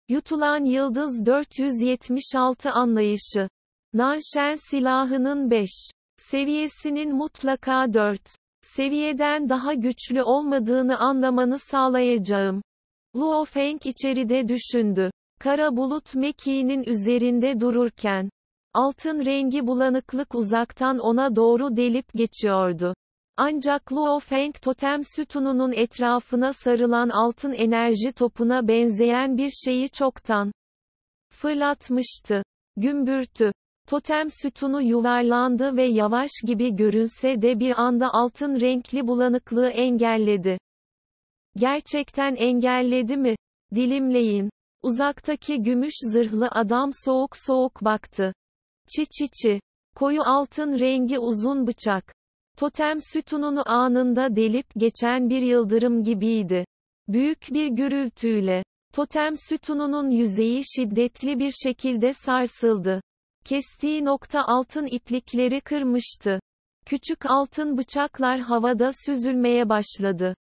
Yutulan Yıldız 476 anlayışı. Nanshen silahının 5 seviyesinin mutlaka 4 seviyeden daha güçlü olmadığını anlamanı sağlayacağım. Luo Feng içeride düşündü. Kara bulut mekiğinin üzerinde dururken, altın rengi bulanıklık uzaktan ona doğru delip geçiyordu. Ancak Luo Feng totem sütununun etrafına sarılan altın enerji topuna benzeyen bir şeyi çoktan fırlatmıştı. Gümbürtü. Totem sütunu yuvarlandı ve yavaş gibi görünse de bir anda altın renkli bulanıklığı engelledi. Gerçekten engelledi mi? Dilimleyin. Uzaktaki gümüş zırhlı adam soğuk soğuk baktı. Çi. Koyu altın rengi uzun bıçak. Totem sütununu anında delip geçen bir yıldırım gibiydi. Büyük bir gürültüyle, totem sütununun yüzeyi şiddetli bir şekilde sarsıldı. Kestiği nokta altın iplikleri kırmıştı. Küçük altın bıçaklar havada süzülmeye başladı.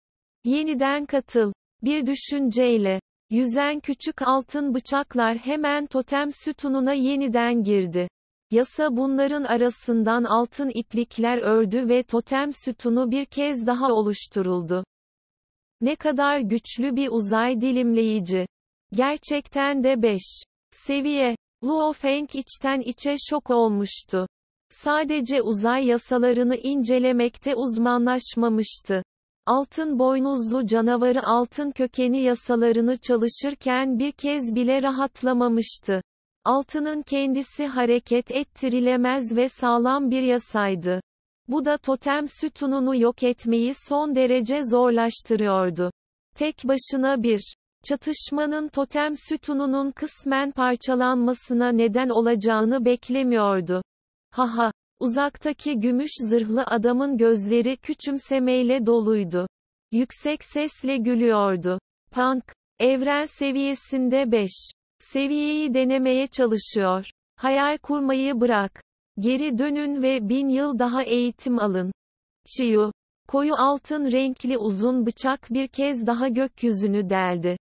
Yeniden katıl. Bir düşünceyle, yüzen küçük altın bıçaklar hemen totem sütununa yeniden girdi. Yasa bunların arasından altın iplikler ördü ve totem sütunu bir kez daha oluşturuldu. Ne kadar güçlü bir uzay dilimleyici. Gerçekten de 5 seviye. Luo Feng içten içe şok olmuştu. Sadece uzay yasalarını incelemekte uzmanlaşmamıştı. Altın boynuzlu canavarı altın kökeni yasalarını çalışırken bir kez bile rahatlamamıştı. Altının kendisi hareket ettirilemez ve sağlam bir yasaydı. Bu da totem sütununu yok etmeyi son derece zorlaştırıyordu. Tek başına bir çatışmanın totem sütununun kısmen parçalanmasına neden olacağını beklemiyordu. Haha, uzaktaki gümüş zırhlı adamın gözleri küçümsemeyle doluydu. Yüksek sesle gülüyordu. Punk, evren seviyesinde 5 seviyeyi denemeye çalışıyor. Hayal kurmayı bırak. Geri dönün ve 1000 yıl daha eğitim alın. Chiyu. Koyu altın renkli uzun bıçak bir kez daha gökyüzünü deldi.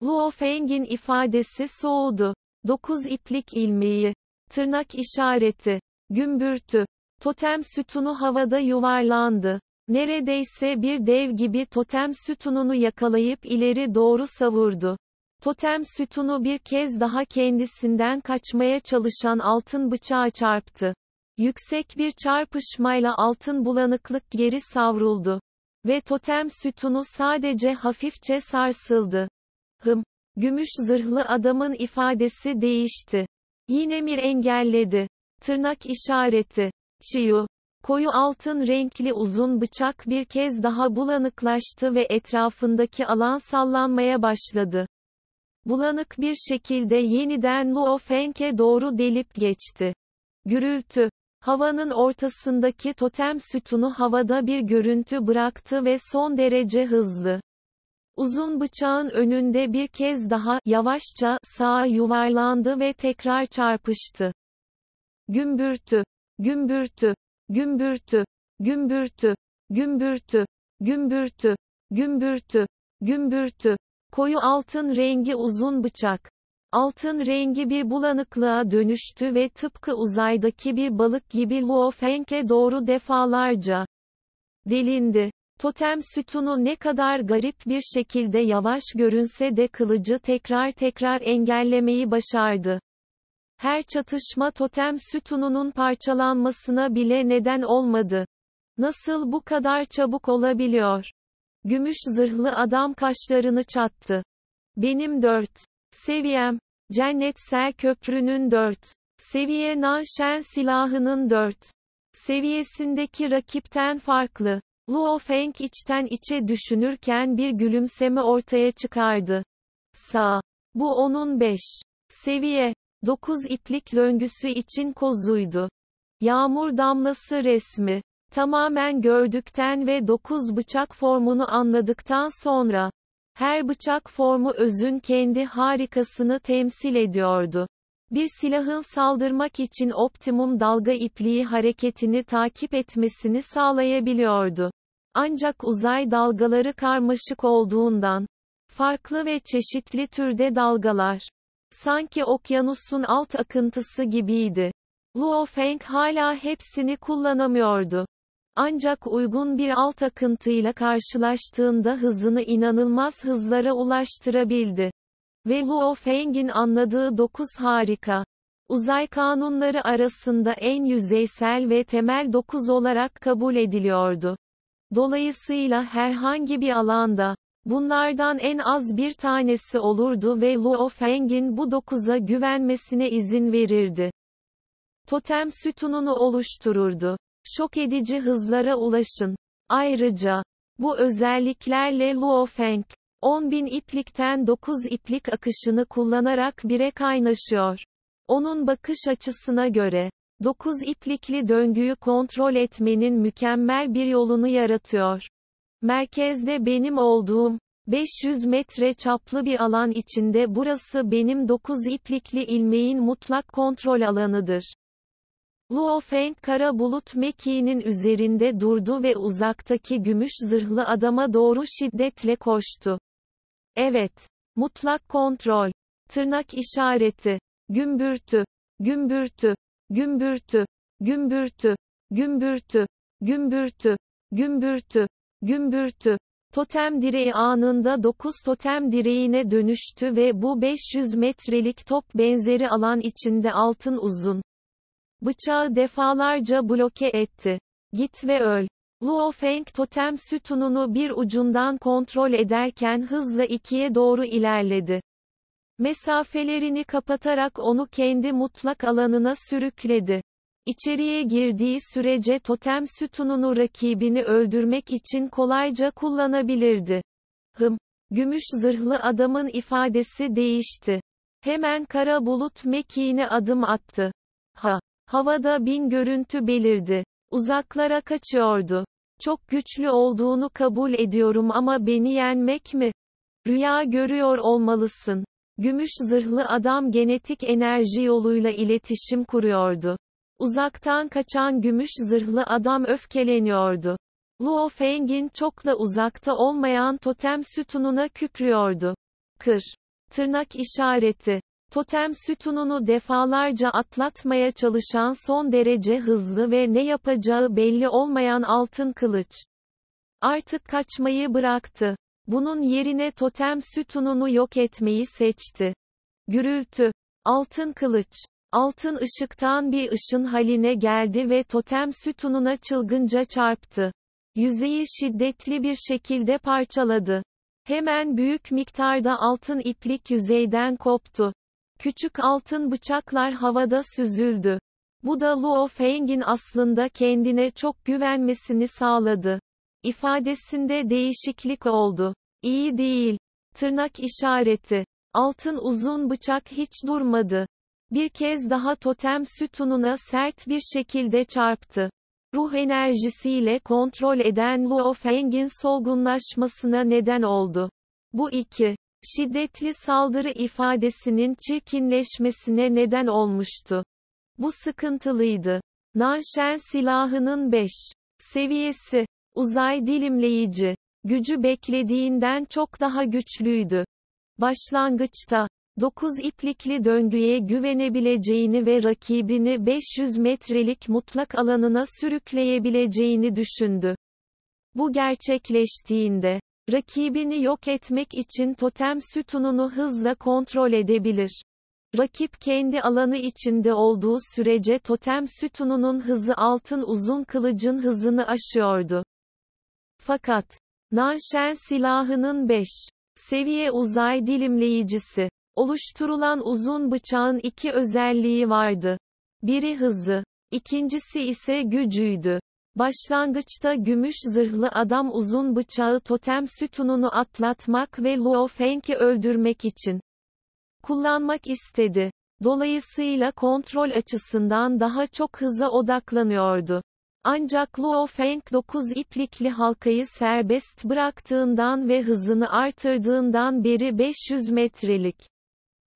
Luo Feng'in ifadesi soğudu. 9 iplik ilmeği. Tırnak işareti. Gümbürtü. Totem sütunu havada yuvarlandı. Neredeyse bir dev gibi totem sütununu yakalayıp ileri doğru savurdu. Totem sütunu bir kez daha kendisinden kaçmaya çalışan altın bıçağa çarptı. Yüksek bir çarpışmayla altın bulanıklık geri savruldu. Ve totem sütunu sadece hafifçe sarsıldı. Gümüş zırhlı adamın ifadesi değişti. Yine mir engelledi. Tırnak işareti. Chiyu. Koyu altın renkli uzun bıçak bir kez daha bulanıklaştı ve etrafındaki alan sallanmaya başladı. Bulanık bir şekilde yeniden Luo Feng'e doğru delip geçti. Gürültü. Havanın ortasındaki totem sütunu havada bir görüntü bıraktı ve son derece hızlı. Uzun bıçağın önünde bir kez daha, yavaşça, sağa yuvarlandı ve tekrar çarpıştı. Gümbürtü. Gümbürtü. Gümbürtü. Gümbürtü. Gümbürtü. Gümbürtü. Gümbürtü. Gümbürtü. Koyu altın rengi uzun bıçak. Altın rengi bir bulanıklığa dönüştü ve tıpkı uzaydaki bir balık gibi Luo Feng'e doğru defalarca delindi. Totem sütunu ne kadar garip bir şekilde yavaş görünse de kılıcı tekrar engellemeyi başardı. Her çatışma totem sütununun parçalanmasına bile neden olmadı. Nasıl bu kadar çabuk olabiliyor? Gümüş zırhlı adam kaşlarını çattı. Benim 4 seviyem, cennetsel köprünün 4 seviye Nanshen silahının 4 seviyesindeki rakipten farklı. Luo Feng içten içe düşünürken bir gülümseme ortaya çıkardı. Bu onun 5 seviye, 9 iplik döngüsü için kozuydu. Yağmur damlası resmi. Tamamen gördükten ve 9 bıçak formunu anladıktan sonra, her bıçak formu özün kendi harikasını temsil ediyordu. Bir silahın saldırmak için optimum dalga ipliği hareketini takip etmesini sağlayabiliyordu. Ancak uzay dalgaları karmaşık olduğundan, farklı ve çeşitli türde dalgalar Sanki okyanusun alt akıntısı gibiydi. Luo Feng hala hepsini kullanamıyordu. Ancak uygun bir alt akıntıyla karşılaştığında hızını inanılmaz hızlara ulaştırabildi. Ve Luo Feng'in anladığı 9 harika uzay kanunları arasında en yüzeysel ve temel 9 olarak kabul ediliyordu. Dolayısıyla herhangi bir alanda, bunlardan en az bir tanesi olurdu ve Luo Feng'in bu 9'a güvenmesine izin verirdi. Totem sütununu oluştururdu. Şok edici hızlara ulaşın. Ayrıca, bu özelliklerle Luo Feng, 10.000 iplikten 9 iplik akışını kullanarak bire kaynaşıyor. Onun bakış açısına göre, 9 iplikli döngüyü kontrol etmenin mükemmel bir yolunu yaratıyor. Merkezde benim olduğum, 500 metre çaplı bir alan içinde burası benim 9 iplikli ilmeğin mutlak kontrol alanıdır. Luo Feng kara bulut mekiğinin üzerinde durdu ve uzaktaki gümüş zırhlı adama doğru şiddetle koştu. Evet. Mutlak kontrol. Tırnak işareti. Gümbürtü. Gümbürtü. Gümbürtü. Gümbürtü. Gümbürtü. Gümbürtü. Gümbürtü. Gümbürtü. Totem direği anında 9 totem direğine dönüştü ve bu 500 metrelik top benzeri alan içinde altın uzun bıçağı defalarca bloke etti. Git ve öl. Luo Feng totem sütununu bir ucundan kontrol ederken hızla ikiye doğru ilerledi. Mesafelerini kapatarak onu kendi mutlak alanına sürükledi. İçeriye girdiği sürece totem sütununu rakibini öldürmek için kolayca kullanabilirdi. Gümüş zırhlı adamın ifadesi değişti. Hemen kara bulut mekiğine adım attı. Havada bin görüntü belirdi. Uzaklara kaçıyordu. Çok güçlü olduğunu kabul ediyorum ama beni yenmek mi? Rüya görüyor olmalısın. Gümüş zırhlı adam genetik enerji yoluyla iletişim kuruyordu. Uzaktan kaçan gümüş zırhlı adam öfkeleniyordu. Luo Feng'in çok da uzakta olmayan totem sütununa kükrüyordu. Tırnak işareti. Totem sütununu defalarca atlatmaya çalışan son derece hızlı ve ne yapacağı belli olmayan altın kılıç. Artık kaçmayı bıraktı. Bunun yerine totem sütununu yok etmeyi seçti. Gürültü. Altın kılıç. Altın ışıktan bir ışın haline geldi ve totem sütununa çılgınca çarptı. Yüzeyi şiddetli bir şekilde parçaladı. Hemen büyük miktarda altın iplik yüzeyden koptu. Küçük altın bıçaklar havada süzüldü. Bu da Luo Feng'in aslında kendine çok güvenmesini sağladı. İfadesinde değişiklik oldu. İyi değil. Tırnak işareti. Altın uzun bıçak hiç durmadı. Bir kez daha totem sütununa sert bir şekilde çarptı. Ruh enerjisiyle kontrol eden Luo Feng'in solgunlaşmasına neden oldu. Bu şiddetli saldırı ifadesinin çirkinleşmesine neden olmuştu. Bu sıkıntılıydı. Nanshen silahının 5 seviyesi, uzay dilimleyici, gücü beklediğinden çok daha güçlüydü. Başlangıçta, 9 iplikli döngüye güvenebileceğini ve rakibini 500 metrelik mutlak alanına sürükleyebileceğini düşündü. Bu gerçekleştiğinde, rakibini yok etmek için totem sütununu hızla kontrol edebilir. Rakip kendi alanı içinde olduğu sürece totem sütununun hızı altın uzun kılıcın hızını aşıyordu. Fakat, Nanshen silahının 5 seviye uzay dilimleyicisi, oluşturulan uzun bıçağın 2 özelliği vardı. Biri hızı, ikincisi ise gücüydü. Başlangıçta gümüş zırhlı adam uzun bıçağı totem sütununu atlatmak ve Luo Feng'i öldürmek için kullanmak istedi. Dolayısıyla kontrol açısından daha çok hıza odaklanıyordu. Ancak Luo Feng 9 iplikli halkayı serbest bıraktığından ve hızını artırdığından beri 500 metrelik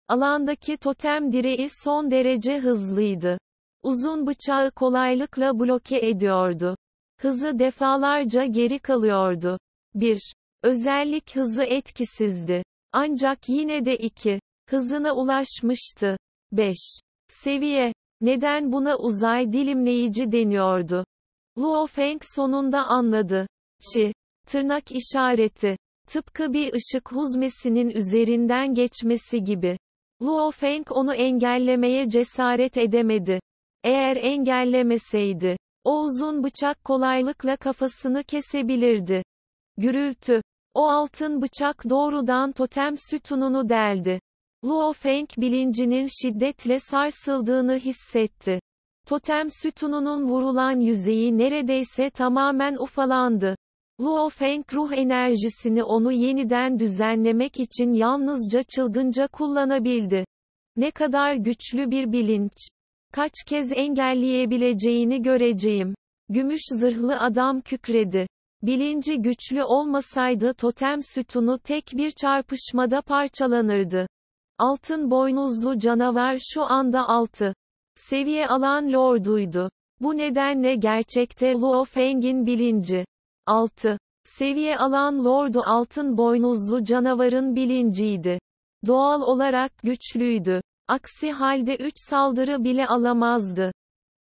alandaki totem direği son derece hızlıydı. Uzun bıçağı kolaylıkla bloke ediyordu. Hızı defalarca geri kalıyordu. Özellik hızı etkisizdi. Ancak yine de hızına ulaşmıştı. 5. Seviye. Neden buna uzay dilimleyici deniyordu? Luo Feng sonunda anladı. Tırnak işareti. Tıpkı bir ışık huzmesinin üzerinden geçmesi gibi. Luo Feng onu engellemeye cesaret edemedi. Eğer engellemeseydi, o uzun bıçak kolaylıkla kafasını kesebilirdi. Gürültü. O altın bıçak doğrudan totem sütununu deldi. Luo Feng bilincinin şiddetle sarsıldığını hissetti. Totem sütununun vurulan yüzeyi neredeyse tamamen ufalandı. Luo Feng ruh enerjisini onu yeniden düzenlemek için yalnızca çılgınca kullanabildi. Ne kadar güçlü bir bilinç. Kaç kez engelleyebileceğini göreceğim. Gümüş zırhlı adam kükredi. Bilinci güçlü olmasaydı totem sütunu tek bir çarpışmada parçalanırdı. Altın boynuzlu canavar şu anda 6. seviye alan lorduydu. Bu nedenle gerçekte Luo Feng'in bilinci 6. seviye alan lordu altın boynuzlu canavarın bilinciydi. Doğal olarak güçlüydü. Aksi halde 3 saldırı bile alamazdı.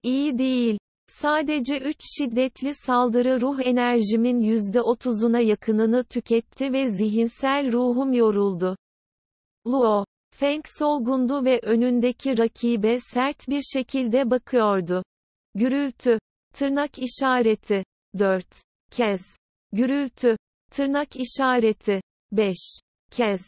İyi değil. Sadece 3 şiddetli saldırı ruh enerjimin %30'una yakınını tüketti ve zihinsel ruhum yoruldu. Luo Feng solgundu ve önündeki rakibe sert bir şekilde bakıyordu. Gürültü. Tırnak işareti. 4 kez. Gürültü. Tırnak işareti. 5 kez.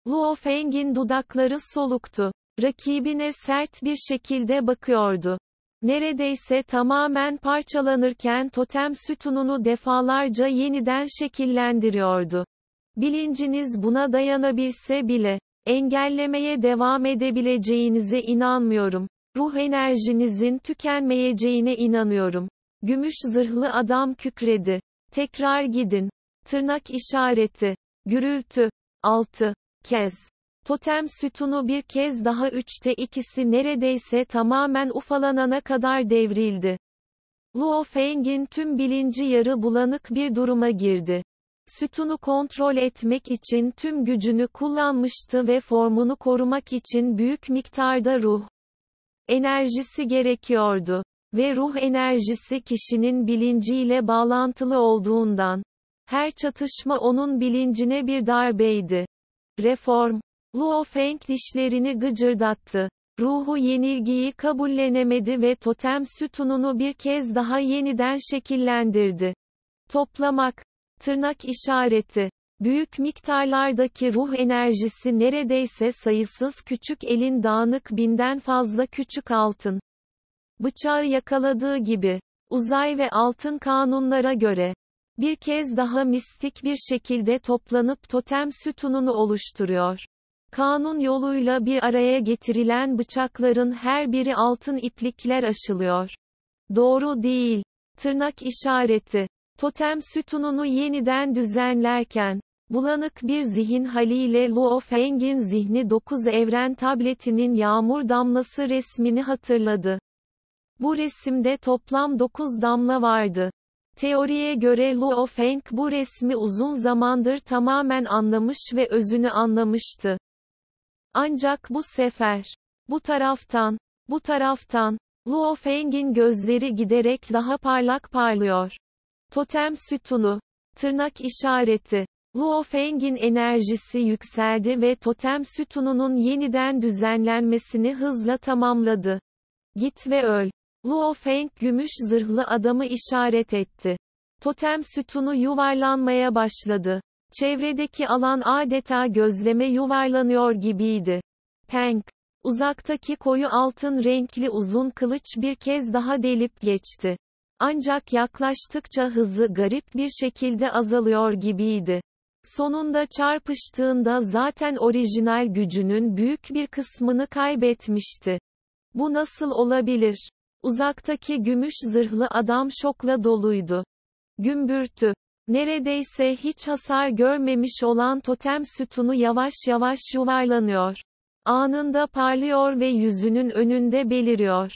Luo Feng'in dudakları soluktu. Rakibine sert bir şekilde bakıyordu. Neredeyse tamamen parçalanırken totem sütununu defalarca yeniden şekillendiriyordu. Bilinciniz buna dayanabilse bile, engellemeye devam edebileceğinize inanmıyorum. Ruh enerjinizin tükenmeyeceğine inanıyorum. Gümüş zırhlı adam kükredi. Tekrar gidin. Tırnak işareti. Gürültü. 6 kez. Totem sütunu bir kez daha 3'te 2'si neredeyse tamamen ufalanana kadar devrildi. Luo Feng'in tüm bilinci yarı bulanık bir duruma girdi. Sütunu kontrol etmek için tüm gücünü kullanmıştı ve formunu korumak için büyük miktarda ruh enerjisi gerekiyordu. Ve ruh enerjisi kişinin bilinciyle bağlantılı olduğundan, her çatışma onun bilincine bir darbeydi. Reform. Luo Feng dişlerini gıcırdattı. Ruhu yenilgiyi kabullenemedi ve totem sütununu bir kez daha yeniden şekillendirdi. Toplamak. Tırnak işareti. Büyük miktarlardaki ruh enerjisi neredeyse sayısız küçük elin dağınık binden fazla küçük altın bıçağı yakaladığı gibi. Uzay ve altın kanunlara göre. Bir kez daha mistik bir şekilde toplanıp totem sütununu oluşturuyor. Kanun yoluyla bir araya getirilen bıçakların her biri altın iplikler aşılıyor. Doğru değil. Tırnak işareti. Totem sütununu yeniden düzenlerken, bulanık bir zihin haliyle Luo Feng'in zihni 9 evren tabletinin yağmur damlası resmini hatırladı. Bu resimde toplam 9 damla vardı. Teoriye göre Luo Feng bu resmi uzun zamandır tamamen anlamış ve özünü anlamıştı. Ancak bu sefer, bu taraftan, Luo Feng'in gözleri giderek daha parlak parlıyor. Totem sütunu. Tırnak işareti. Luo Feng'in enerjisi yükseldi ve totem sütununun yeniden düzenlenmesini hızla tamamladı. Git ve öl. Luo Feng gümüş zırhlı adamı işaret etti. Totem sütunu yuvarlanmaya başladı. Çevredeki alan adeta gözleme yuvarlanıyor gibiydi. Peng. Uzaktaki koyu altın renkli uzun kılıç bir kez daha delip geçti. Ancak yaklaştıkça hızı garip bir şekilde azalıyor gibiydi. Sonunda çarpıştığında zaten orijinal gücünün büyük bir kısmını kaybetmişti. Bu nasıl olabilir? Uzaktaki gümüş zırhlı adam şokla doluydu. Gümbürtü. Neredeyse hiç hasar görmemiş olan totem sütunu yavaş yavaş yuvarlanıyor. Anında parlıyor ve yüzünün önünde beliriyor.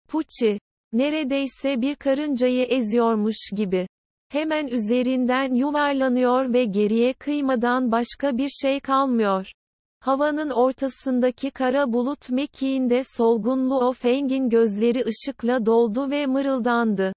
Puçi. Neredeyse bir karıncayı eziyormuş gibi. Hemen üzerinden yuvarlanıyor ve geriye kıymadan başka bir şey kalmıyor. Havanın ortasındaki kara bulut mekiğinde solgun Luo Feng'in gözleri ışıkla doldu ve mırıldandı.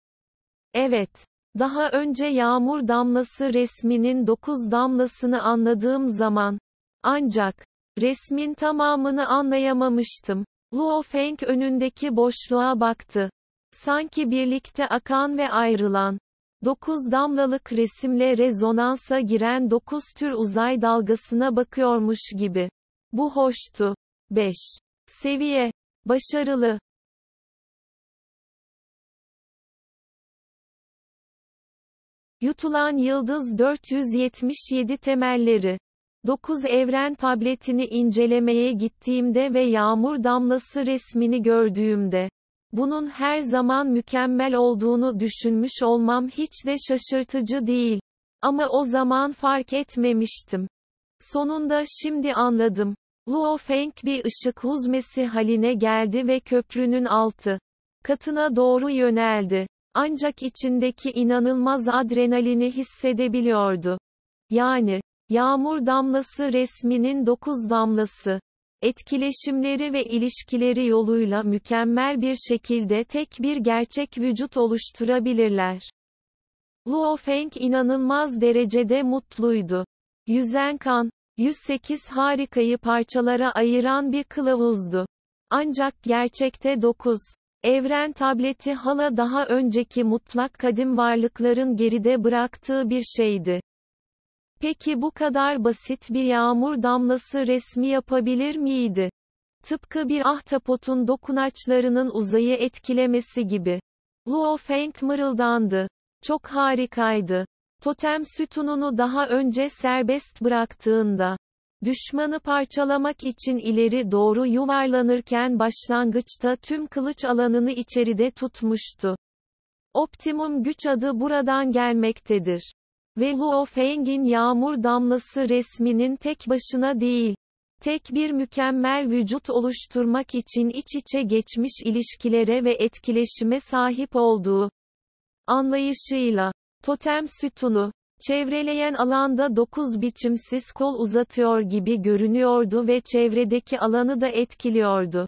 Evet. Daha önce yağmur damlası resminin 9 damlasını anladığım zaman. Ancak, resmin tamamını anlayamamıştım. Luo Feng önündeki boşluğa baktı. Sanki birlikte akan ve ayrılan, 9 damlalık resimle rezonansa giren 9 tür uzay dalgasına bakıyormuş gibi. Bu hoştu. 5. Seviye. Başarılı. Yutulan Yıldız 477 temelleri. 9 evren tabletini incelemeye gittiğimde ve yağmur damlası resmini gördüğümde, bunun her zaman mükemmel olduğunu düşünmüş olmam hiç de şaşırtıcı değil. Ama o zaman fark etmemiştim. Sonunda şimdi anladım. Luo Feng bir ışık huzmesi haline geldi ve köprünün altı katına doğru yöneldi. Ancak içindeki inanılmaz adrenalini hissedebiliyordu. Yani, yağmur damlası resminin 9 damlası, etkileşimleri ve ilişkileri yoluyla mükemmel bir şekilde tek bir gerçek vücut oluşturabilirler. Luo Feng inanılmaz derecede mutluydu. Yüzen kan, 108 harikayı parçalara ayıran bir kılavuzdu. Ancak gerçekte 9. Evren tableti hala daha önceki mutlak kadim varlıkların geride bıraktığı bir şeydi. Peki bu kadar basit bir yağmur damlası resmi yapabilir miydi? Tıpkı bir ahtapotun dokunaçlarının uzayı etkilemesi gibi. Luo Feng mırıldandı. Çok harikaydı. Totem sütununu daha önce serbest bıraktığında, düşmanı parçalamak için ileri doğru yuvarlanırken başlangıçta tüm kılıç alanını içeride tutmuştu. Optimum güç adı buradan gelmektedir. Ve Luo Feng'in yağmur damlası resminin tek başına değil, tek bir mükemmel vücut oluşturmak için iç içe geçmiş ilişkilere ve etkileşime sahip olduğu anlayışıyla, totem sütunu, çevreleyen alanda 9 biçimsiz kol uzatıyor gibi görünüyordu ve çevredeki alanı da etkiliyordu.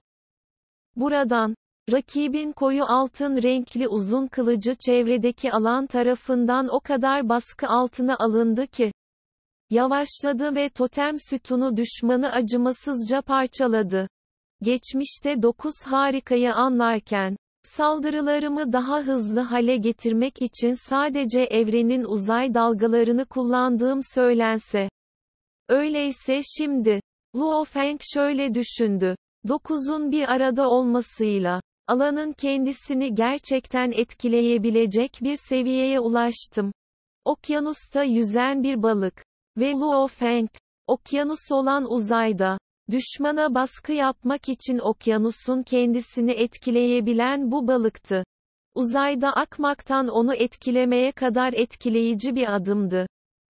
Buradan, rakibin koyu altın renkli uzun kılıcı çevredeki alan tarafından o kadar baskı altına alındı ki, yavaşladı ve totem sütunu düşmanı acımasızca parçaladı. Geçmişte 9 harikayı anlarken, saldırılarımı daha hızlı hale getirmek için sadece evrenin uzay dalgalarını kullandığım söylense. Öyleyse şimdi, Luo Feng şöyle düşündü. 9'un bir arada olmasıyla, alanın kendisini gerçekten etkileyebilecek bir seviyeye ulaştım. Okyanusta yüzen bir balık. Ve Luo Feng, okyanus olan uzayda, düşmana baskı yapmak için okyanusun kendisini etkileyebilen bu balıktı. Uzayda akmaktan onu etkilemeye kadar etkileyici bir adımdı.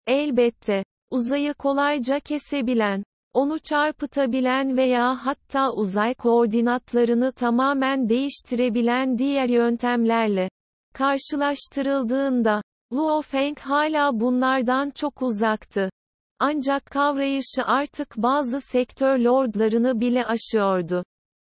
Elbette, uzayı kolayca kesebilen, onu çarpıtabilen veya hatta uzay koordinatlarını tamamen değiştirebilen diğer yöntemlerle karşılaştırıldığında, Luo Feng hala bunlardan çok uzaktı. Ancak kavrayışı artık bazı sektör lordlarını bile aşıyordu.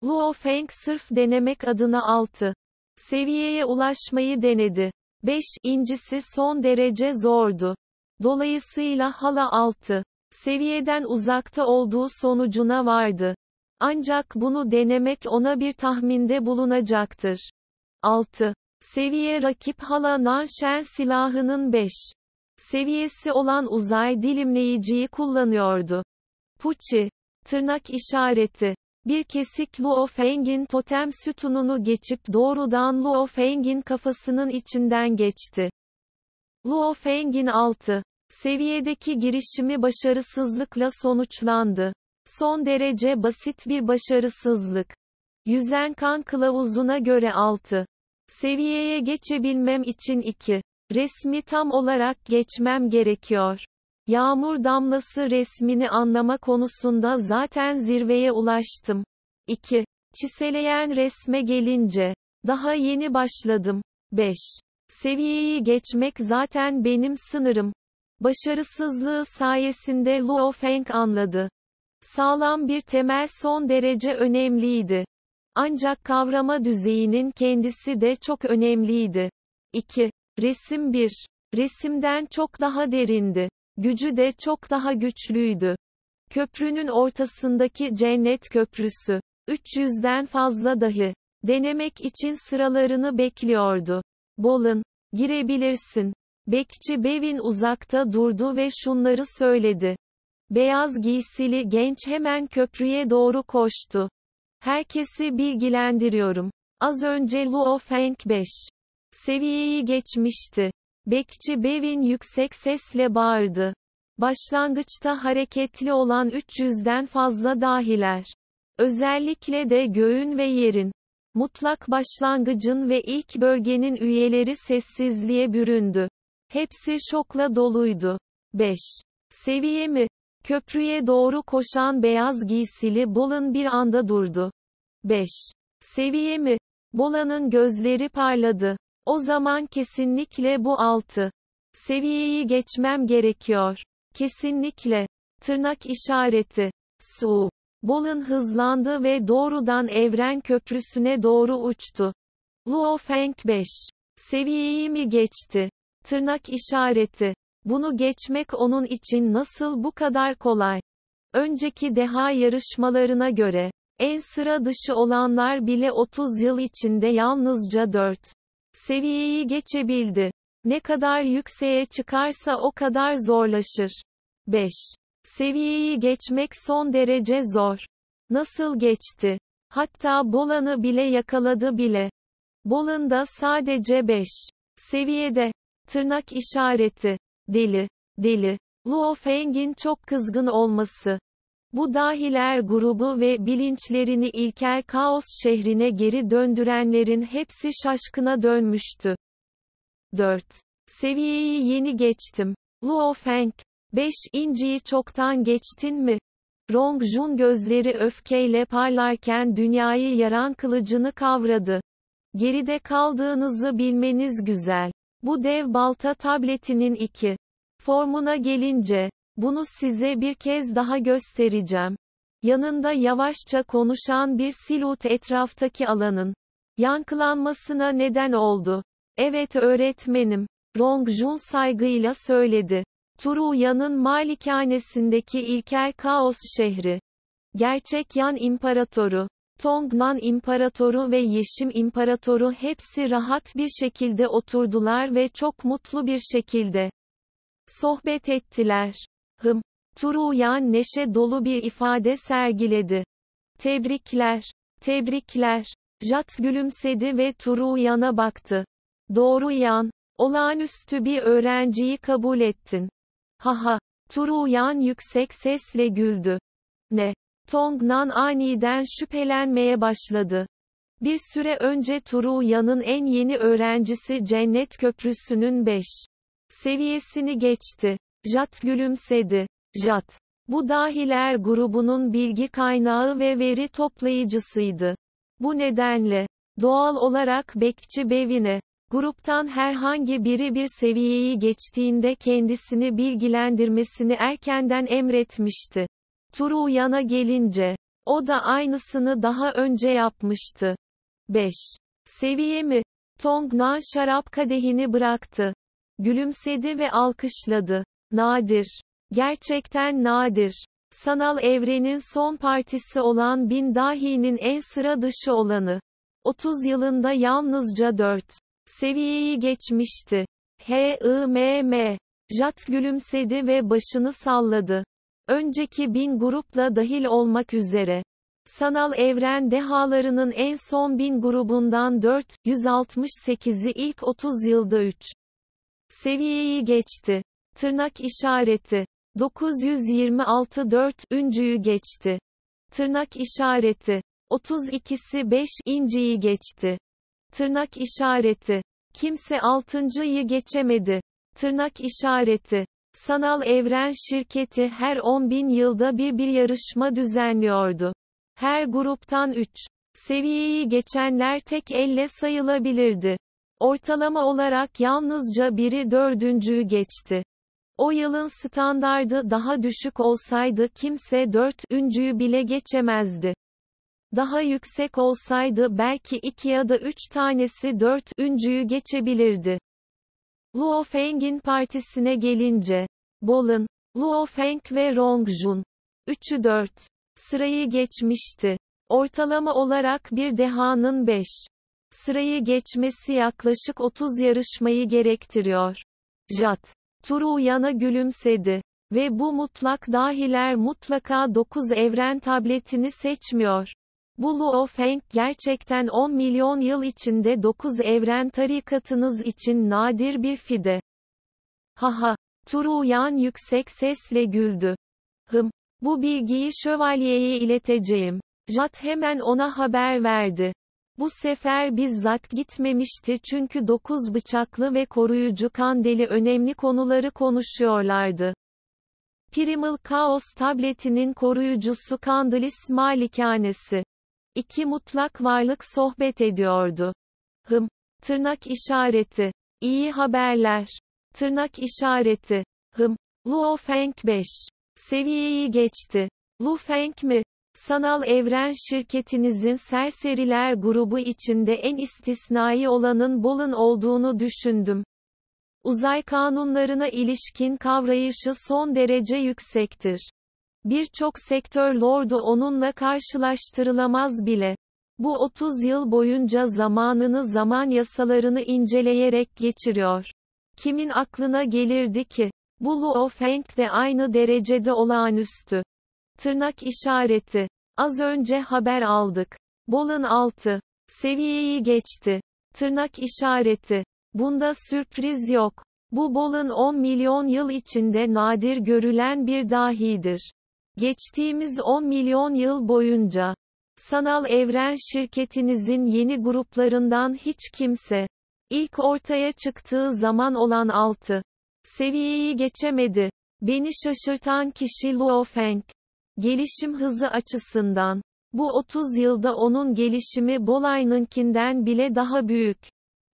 Luo Feng sırf denemek adına 6 seviyeye ulaşmayı denedi. 5.'si son derece zordu. Dolayısıyla hala 6 seviyeden uzakta olduğu sonucuna vardı. Ancak bunu denemek ona bir tahminde bulunacaktır. 6 seviye rakip hala Nanshen silahının 5 seviyesi olan uzay dilimleyiciyi kullanıyordu. Puçi, tırnak işareti, bir kesik Luo Feng'in totem sütununu geçip doğrudan Luo Feng'in kafasının içinden geçti. Luo Feng'in 6 seviyedeki girişimi başarısızlıkla sonuçlandı. Son derece basit bir başarısızlık. Yüzen kan kılavuzuna göre 6 seviyeye geçebilmem için 2 resmi tam olarak geçmem gerekiyor. Yağmur damlası resmini anlama konusunda zaten zirveye ulaştım. 2 çiseleyen resme gelince, daha yeni başladım. 5 seviyeyi geçmek zaten benim sınırım. Başarısızlığı sayesinde Luo Feng anladı. Sağlam bir temel son derece önemliydi. Ancak kavrama düzeyinin kendisi de çok önemliydi. 2. Resim 1. Resimden çok daha derindi. Gücü de çok daha güçlüydü. Köprünün ortasındaki cennet köprüsü. 300'den fazla dahi. Denemek için sıralarını bekliyordu. Bolan, girebilirsin. Bekçi Bevin uzakta durdu ve şunları söyledi. Beyaz giysili genç hemen köprüye doğru koştu. Herkesi bilgilendiriyorum. Az önce Luo Feng 5 seviyeyi geçmişti. Bekçi Bevin yüksek sesle bağırdı. Başlangıçta hareketli olan 300'den fazla dahiler. Özellikle de göğün ve yerin. Mutlak başlangıcın ve ilk bölgenin üyeleri sessizliğe büründü. Hepsi şokla doluydu. 5 seviye mi? Köprüye doğru koşan beyaz giysili Bolan bir anda durdu. 5 seviye mi? Bolan'ın gözleri parladı. O zaman kesinlikle bu 6 seviyeyi geçmem gerekiyor. Kesinlikle. Tırnak işareti. Su. Bolan hızlandı ve doğrudan evren köprüsüne doğru uçtu. Luo Feng 5 seviyeyi mi geçti? Tırnak işareti. Bunu geçmek onun için nasıl bu kadar kolay? Önceki deha yarışmalarına göre, en sıra dışı olanlar bile 30 yıl içinde yalnızca 4 seviyeyi geçebildi. Ne kadar yükseğe çıkarsa o kadar zorlaşır. 5 seviyeyi geçmek son derece zor. Nasıl geçti? Hatta Bolan'ı bile yakaladı bile. Bolan da sadece 5 seviyede. Tırnak işareti. Deli. Deli. Luo Feng'in çok kızgın olması. Bu dahiler grubu ve bilinçlerini ilkel kaos şehrine geri döndürenlerin hepsi şaşkına dönmüştü. 4 seviyeyi yeni geçtim. Luo Feng. 5 inciyi çoktan geçtin mi? Rong Jun gözleri öfkeyle parlarken dünyayı yaran kılıcını kavradı. Geride kaldığınızı bilmeniz güzel. Bu dev balta tabletinin 2 formuna gelince, bunu size bir kez daha göstereceğim. Yanında yavaşça konuşan bir silut etraftaki alanın yankılanmasına neden oldu. Evet öğretmenim. Rong Jun saygıyla söyledi. Turu Yan'ın malikanesindeki ilkel kaos şehri. Gerçek Yan İmparatoru, Tongnan İmparatoru ve Yeşim İmparatoru hepsi rahat bir şekilde oturdular ve çok mutlu bir şekilde sohbet ettiler. Turu Yan neşe dolu bir ifade sergiledi. Tebrikler, tebrikler. Jat gülümsedi ve Turu Yan'a baktı. Doğru Yan, olağanüstü bir öğrenciyi kabul ettin. Haha, Turu Yan yüksek sesle güldü. Ne? Tongnan aniden şüphelenmeye başladı. Bir süre önce Turu Yan'ın en yeni öğrencisi Cennet Köprüsü'nün 5 seviyesini geçti. Jat gülümsedi. Jat, bu dahiler grubunun bilgi kaynağı ve veri toplayıcısıydı. Bu nedenle, doğal olarak Bekçi Bevin'e, gruptan herhangi biri bir seviyeyi geçtiğinde kendisini bilgilendirmesini erkenden emretmişti. Turu Yan'a gelince, o da aynısını daha önce yapmıştı. 5 seviye mi? Tongnan şarap kadehini bıraktı. Gülümsedi ve alkışladı. Nadir. Gerçekten nadir. Sanal evrenin son partisi olan Bin Dahi'nin en sıra dışı olanı. 30 yılında yalnızca 4 seviyeyi geçmişti. H.I.M.M. Jat gülümsedi ve başını salladı. Önceki 1000 grupla dahil olmak üzere. Sanal evren dehalarının en son 1000 grubundan 468'i ilk 30 yılda 3 seviyeyi geçti. Tırnak işareti. 926 4'üncüyü geçti. Tırnak işareti. 32'si 5 inciyi geçti. Tırnak işareti. Kimse 6'yı geçemedi. Tırnak işareti. Sanal evren şirketi her 10.000 yılda bir yarışma düzenliyordu. Her gruptan 3 seviyeyi geçenler tek elle sayılabilirdi. Ortalama olarak yalnızca biri 4'üncüyü geçti. O yılın standardı daha düşük olsaydı kimse 4'üncüyü bile geçemezdi. Daha yüksek olsaydı belki 2 ya da 3 tanesi 4'üncüyü geçebilirdi. Luo Feng'in partisine gelince, Bolin, Luo Feng ve Rong Jun, üçü 4 sırayı geçmişti. Ortalama olarak bir dehanın 5 sırayı geçmesi yaklaşık 30 yarışmayı gerektiriyor. Jat, Turu yana gülümsedi. Ve bu mutlak dahiler mutlaka 9 evren tabletini seçmiyor. Bu Luo Feng gerçekten 10 milyon yıl içinde 9 evren tarikatınız için nadir bir fide. Haha. Turu Yan yüksek sesle güldü. Bu bilgiyi şövalyeye ileteceğim. Jat hemen ona haber verdi. Bu sefer bizzat gitmemişti çünkü 9 bıçaklı ve koruyucu kandeli önemli konuları konuşuyorlardı. Primal Chaos tabletinin koruyucusu Candelis malikanesi. 2 mutlak varlık sohbet ediyordu. Tırnak işareti. İyi haberler. Tırnak işareti. Luo Feng 5 seviyeyi geçti. Lu Feng mi? Sanal evren şirketinizin serseriler grubu içinde en istisnai olanın Bolin olduğunu düşündüm. Uzay kanunlarına ilişkin kavrayışı son derece yüksektir. Birçok sektör lordu onunla karşılaştırılamaz bile. Bu 30 yıl boyunca zamanını zaman yasalarını inceleyerek geçiriyor. Kimin aklına gelirdi ki? Bu Luo Feng de aynı derecede olağanüstü. Tırnak işareti. Az önce haber aldık. Bolin 6 seviyeyi geçti. Tırnak işareti. Bunda sürpriz yok. Bu Bolin 10 milyon yıl içinde nadir görülen bir dahidir. Geçtiğimiz 10 milyon yıl boyunca, sanal evren şirketinizin yeni gruplarından hiç kimse, ilk ortaya çıktığı zaman olan 6 seviyeyi geçemedi. Beni şaşırtan kişi Luo Feng. Gelişim hızı açısından, bu 30 yılda onun gelişimi Bolay'nınkinden bile daha büyük.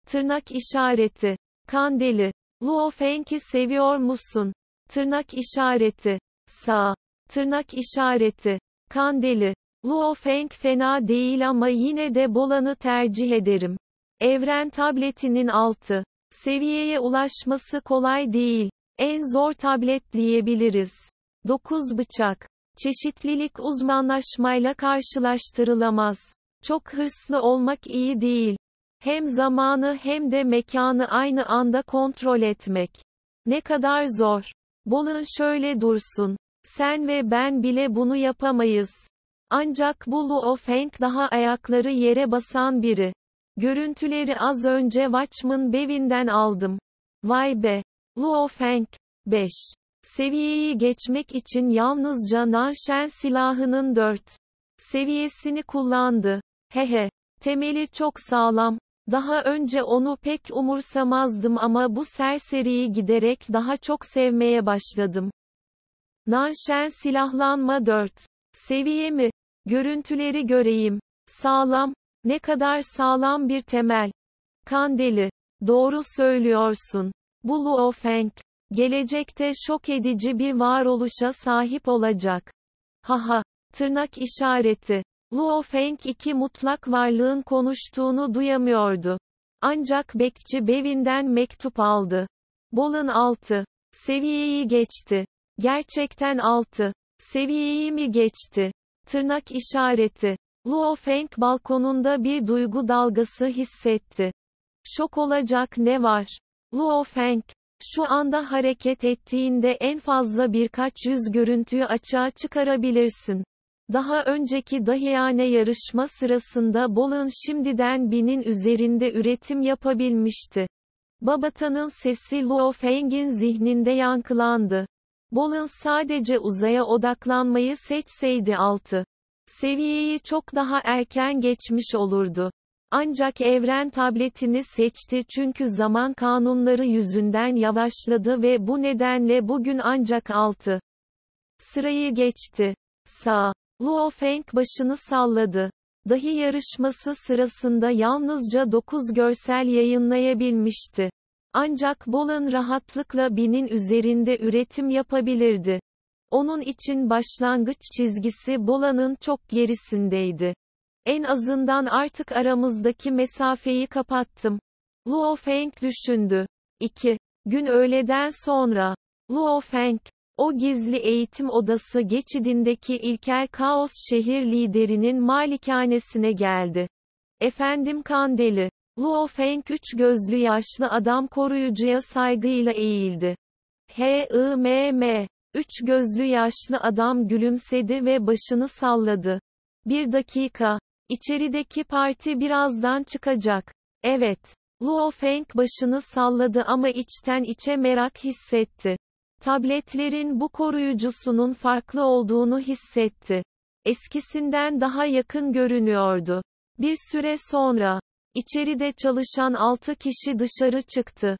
Tırnak işareti. Kandeli. Luo Feng'i seviyor musun? Tırnak işareti. Sağ. Tırnak işareti. Kandeli. Luo Feng fena değil ama yine de Bolan'ı tercih ederim. Evren tabletinin 6 seviyeye ulaşması kolay değil. En zor tablet diyebiliriz. 9 bıçak. Çeşitlilik uzmanlaşmayla karşılaştırılamaz. Çok hırslı olmak iyi değil. Hem zamanı hem de mekanı aynı anda kontrol etmek. Ne kadar zor. Bolin şöyle dursun. Sen ve ben bile bunu yapamayız. Ancak bu Luo Feng daha ayakları yere basan biri. Görüntüleri az önce Watchman Bevin'den aldım. Vay be. Luo Feng. 5 seviyeyi geçmek için yalnızca Nanshen silahının 4 seviyesini kullandı. Hehe. Temeli çok sağlam. Daha önce onu pek umursamazdım ama bu serseriyi giderek daha çok sevmeye başladım. Nanshen silahlanma 4 seviye mi? Görüntüleri göreyim. Sağlam. Ne kadar sağlam bir temel. Kandeli. Doğru söylüyorsun. Bu Luo Feng. Gelecekte şok edici bir varoluşa sahip olacak. Haha. Tırnak işareti. Luo Feng 2 mutlak varlığın konuştuğunu duyamıyordu. Ancak bekçi Bevin'den mektup aldı. Bolin 6 seviyeyi geçti. Gerçekten 6 seviyeyi mi geçti? Tırnak işareti. Luo Feng balkonunda bir duygu dalgası hissetti. Şok olacak ne var? Luo Feng, şu anda hareket ettiğinde en fazla birkaç yüz görüntüyü açığa çıkarabilirsin. Daha önceki dahiyane yarışma sırasında Bolin şimdiden 1000'in üzerinde üretim yapabilmişti. Babata'nın sesi Luo Feng'in zihninde yankılandı. Bolin sadece uzaya odaklanmayı seçseydi 6 seviyeyi çok daha erken geçmiş olurdu. Ancak evren tabletini seçti çünkü zaman kanunları yüzünden yavaşladı ve bu nedenle bugün ancak 6 sırayı geçti. Sağ. Luo Feng başını salladı. Dahi yarışması sırasında yalnızca 9 görsel yayınlayabilmişti. Ancak Bolan rahatlıkla 1000'in üzerinde üretim yapabilirdi. Onun için başlangıç çizgisi Bolan'ın çok gerisindeydi. En azından artık aramızdaki mesafeyi kapattım. Luo Feng düşündü. 2 gün öğleden sonra, Luo Feng, o gizli eğitim odası geçidindeki ilkel kaos şehir liderinin malikanesine geldi. Efendim Kandeli. Luo Feng üç gözlü yaşlı adam koruyucuya saygıyla eğildi. Üç gözlü yaşlı adam gülümsedi ve başını salladı. Bir dakika. İçerideki parti birazdan çıkacak. Evet. Luo Feng başını salladı ama içten içe merak hissetti. Tabletlerin bu koruyucusunun farklı olduğunu hissetti. Eskisinden daha yakın görünüyordu. Bir süre sonra, içeride çalışan 6 kişi dışarı çıktı.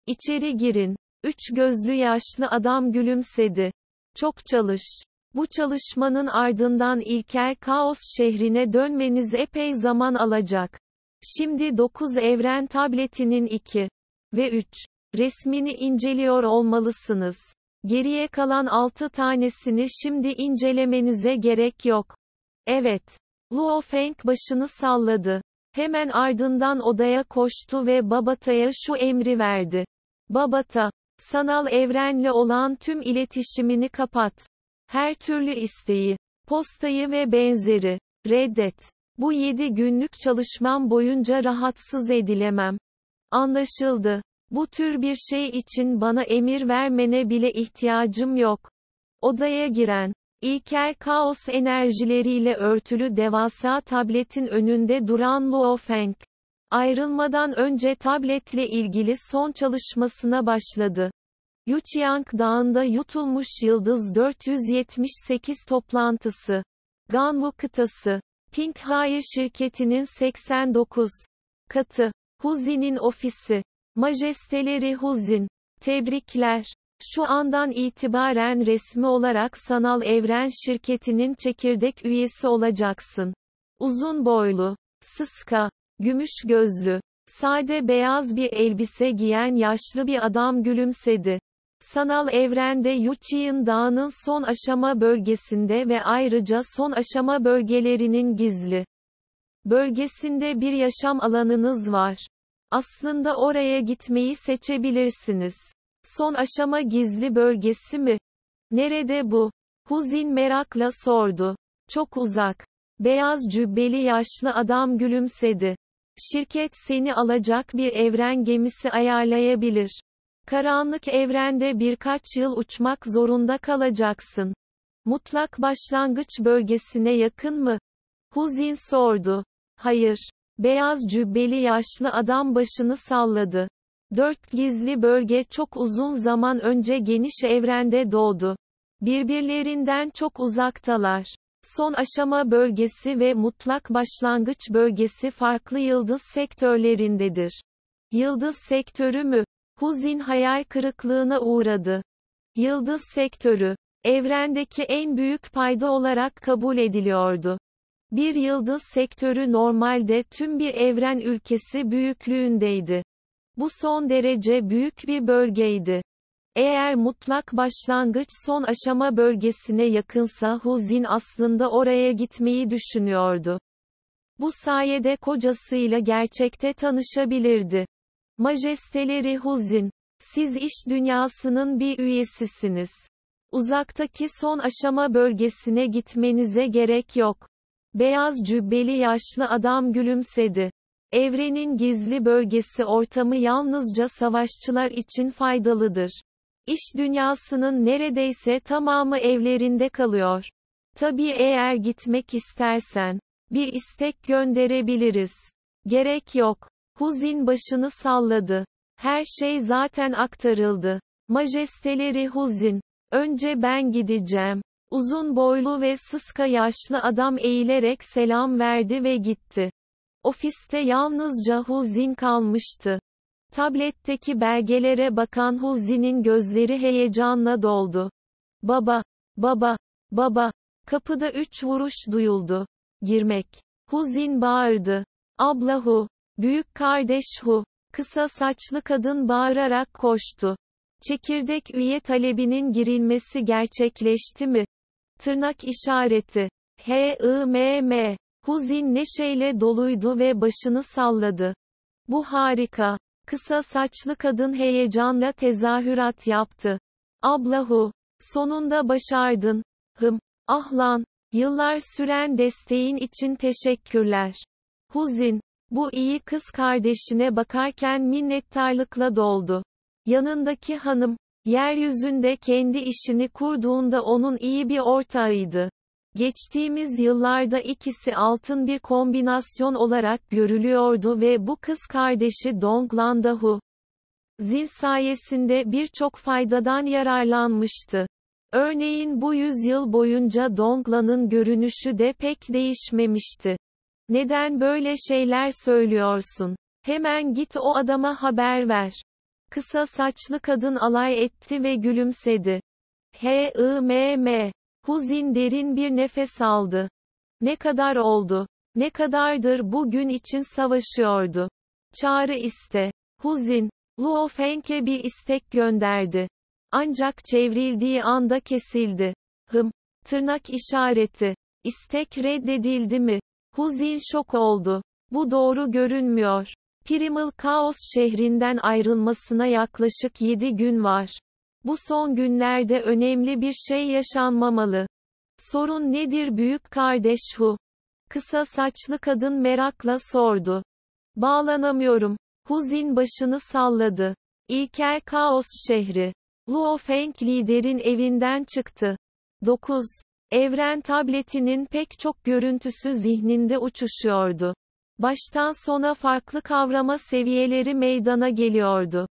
İçeri girin. Üç gözlü yaşlı adam gülümsedi. Çok çalış. Bu çalışmanın ardından ilkel kaos şehrine dönmeniz epey zaman alacak. Şimdi 9 evren tabletinin 2 ve 3 resmini inceliyor olmalısınız. Geriye kalan 6 tanesini şimdi incelemenize gerek yok. Evet. Luo Feng başını salladı. Hemen ardından odaya koştu ve Babata'ya şu emri verdi. Babata, sanal evrenle olan tüm iletişimini kapat. Her türlü isteği, postayı ve benzeri reddet. Bu 7 günlük çalışmam boyunca rahatsız edilemem. Anlaşıldı. Bu tür bir şey için bana emir vermene bile ihtiyacım yok. Odaya giren, ilkel kaos enerjileriyle örtülü devasa tabletin önünde duran Luo Feng, ayrılmadan önce tabletle ilgili son çalışmasına başladı. Yuqiang Dağı'nda yutulmuş Yıldız 478 toplantısı. Ganwu kıtası. Pink Hair şirketinin 89 katı. Huzin'in ofisi. Majesteleri Huzin. Tebrikler. Şu andan itibaren resmi olarak Sanal Evren şirketinin çekirdek üyesi olacaksın. Uzun boylu, sıska, gümüş gözlü, sade beyaz bir elbise giyen yaşlı bir adam gülümsedi. Sanal evrende Yuqiang Dağı'nın son aşama bölgesinde ve ayrıca son aşama bölgelerinin gizli bölgesinde bir yaşam alanınız var. Aslında oraya gitmeyi seçebilirsiniz. Son aşama gizli bölgesi mi? Nerede bu? Huzin merakla sordu. Çok uzak. Beyaz cübbeli yaşlı adam gülümsedi. Şirket seni alacak bir evren gemisi ayarlayabilir. Karanlık evrende birkaç yıl uçmak zorunda kalacaksın. Mutlak başlangıç bölgesine yakın mı? Huzin sordu. Hayır. Beyaz cübbeli yaşlı adam başını salladı. 4 gizli bölge çok uzun zaman önce geniş evrende doğdu. Birbirlerinden çok uzaktalar. Son aşama bölgesi ve mutlak başlangıç bölgesi farklı yıldız sektörlerindedir. Yıldız sektörü mü? Huzin hayal kırıklığına uğradı. Yıldız sektörü, evrendeki en büyük payda olarak kabul ediliyordu. Bir yıldız sektörü normalde tüm bir evren ülkesi büyüklüğündeydi. Bu son derece büyük bir bölgeydi. Eğer mutlak başlangıç son aşama bölgesine yakınsa Huzin aslında oraya gitmeyi düşünüyordu. Bu sayede kocasıyla gerçekte tanışabilirdi. Majesteleri Huzin, siz iş dünyasının bir üyesisiniz. Uzaktaki son aşama bölgesine gitmenize gerek yok. Beyaz cübbeli yaşlı adam gülümsedi. Evrenin gizli bölgesi ortamı yalnızca savaşçılar için faydalıdır. İş dünyasının neredeyse tamamı evlerinde kalıyor. Tabii eğer gitmek istersen, bir istek gönderebiliriz. Gerek yok. Huzin başını salladı. Her şey zaten aktarıldı. Majesteleri Huzin, önce ben gideceğim. Uzun boylu ve sıska yaşlı adam eğilerek selam verdi ve gitti. Ofiste yalnızca Huzin kalmıştı. Tabletteki belgelere bakan Huzin'in gözleri heyecanla doldu. Baba, baba, baba. Kapıda 3 vuruş duyuldu. Girmek. Huzin bağırdı. Abla Hu. Büyük kardeş Hu. Kısa saçlı kadın bağırarak koştu. Çekirdek üye talebinin girilmesi gerçekleşti mi? Tırnak işareti. H-I-M-M. Huzin neşeyle doluydu ve başını salladı. Bu harika. Kısa saçlı kadın heyecanla tezahürat yaptı. Ablahu. Sonunda başardın. Ah lan. Yıllar süren desteğin için teşekkürler. Huzin. Bu iyi kız kardeşine bakarken minnettarlıkla doldu. Yanındaki hanım, yeryüzünde kendi işini kurduğunda onun iyi bir ortağıydı. Geçtiğimiz yıllarda ikisi altın bir kombinasyon olarak görülüyordu ve bu kız kardeşi Donglandahu Zin sayesinde birçok faydadan yararlanmıştı. Örneğin bu yüzyıl boyunca Donglan'ın görünüşü de pek değişmemişti. Neden böyle şeyler söylüyorsun? Hemen git o adama haber ver. Kısa saçlı kadın alay etti ve gülümsedi. H-I-M-M. Huzin derin bir nefes aldı. Ne kadar oldu? Ne kadardır bu gün için savaşıyordu? Çağrı iste. Huzin, Luo Feng'e bir istek gönderdi. Ancak çevrildiği anda kesildi. Tırnak işareti. İstek reddedildi mi? Huzin şok oldu. Bu doğru görünmüyor. Primal Chaos şehrinden ayrılmasına yaklaşık 7 gün var. Bu son günlerde önemli bir şey yaşanmamalı. Sorun nedir büyük kardeş Hu? Kısa saçlı kadın merakla sordu. Bağlanamıyorum. Huzin başını salladı. İlkel Kaos şehri. Luo Feng liderin evinden çıktı. 9. Evren tabletinin pek çok görüntüsü zihninde uçuşuyordu. Baştan sona farklı kavrama seviyeleri meydana geliyordu.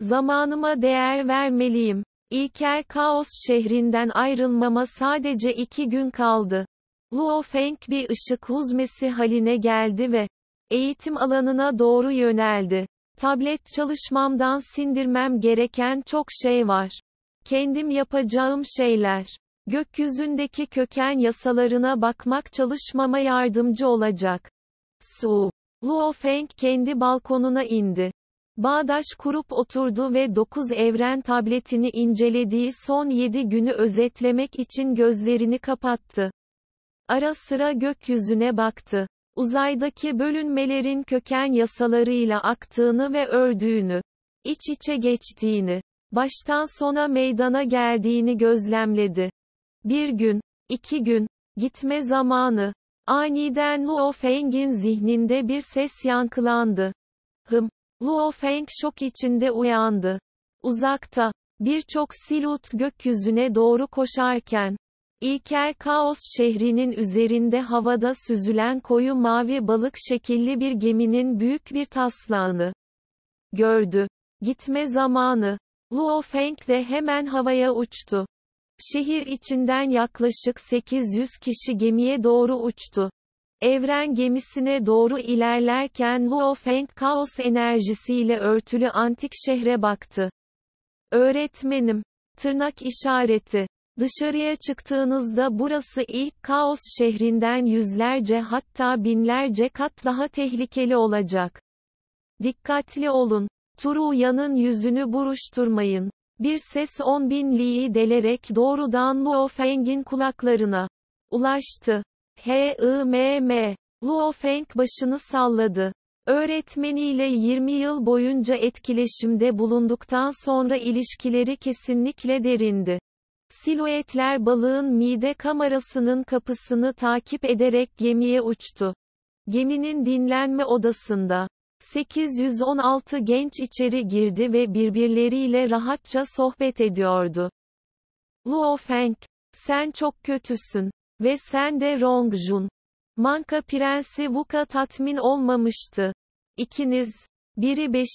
Zamanıma değer vermeliyim. İlkel Kaos şehrinden ayrılmama sadece 2 gün kaldı. Luo Feng bir ışık huzmesi haline geldi ve eğitim alanına doğru yöneldi. Tablet çalışmamdan sindirmem gereken çok şey var. Kendim yapacağım şeyler. Gökyüzündeki köken yasalarına bakmak çalışmama yardımcı olacak. Luo Feng kendi balkonuna indi. Bağdaş kurup oturdu ve 9 evren tabletini incelediği son 7 günü özetlemek için gözlerini kapattı. Ara sıra gökyüzüne baktı. Uzaydaki bölünmelerin köken yasalarıyla aktığını ve ördüğünü, iç içe geçtiğini, baştan sona meydana geldiğini gözlemledi. 1 gün, 2 gün, gitme zamanı. Aniden Luo Feng'in zihninde bir ses yankılandı. Luo Feng şok içinde uyandı. Uzakta, birçok silüet gökyüzüne doğru koşarken, İlkel Kaos şehrinin üzerinde havada süzülen koyu mavi balık şekilli bir geminin büyük bir taslağını gördü. Gitme zamanı. Luo Feng de hemen havaya uçtu. Şehir içinden yaklaşık 800 kişi gemiye doğru uçtu. Evren gemisine doğru ilerlerken Luo Feng kaos enerjisiyle örtülü antik şehre baktı. Öğretmenim. Tırnak işareti. Dışarıya çıktığınızda burası ilk kaos şehrinden yüzlerce hatta binlerce kat daha tehlikeli olacak. Dikkatli olun. Turuya'nın yüzünü buruşturmayın. Bir ses 10.000 liyi delerek doğrudan Luo Feng'in kulaklarına ulaştı. H-I-M-M. Luo Feng başını salladı. Öğretmeniyle 20 yıl boyunca etkileşimde bulunduktan sonra ilişkileri kesinlikle derindi. Silüetler balığın mide kamerasının kapısını takip ederek gemiye uçtu. Geminin dinlenme odasında 816 genç içeri girdi ve birbirleriyle rahatça sohbet ediyordu. Luo Feng, sen çok kötüsün. Ve sen de Rongjun. Manka Prensi Wuka tatmin olmamıştı. İkiniz, biri 5.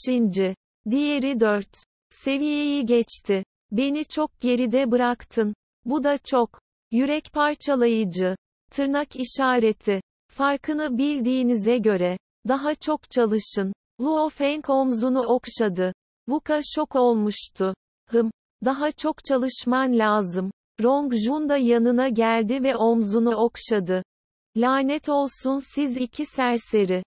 diğeri 4. seviyeyi geçti. Beni çok geride bıraktın. Bu da çok yürek parçalayıcı. Tırnak işareti. Farkını bildiğinize göre daha çok çalışın. Luo Feng omzunu okşadı. Wuka şok olmuştu. Daha çok çalışman lazım. Rongjun da yanına geldi ve omzunu okşadı. Lanet olsun siz iki serseri.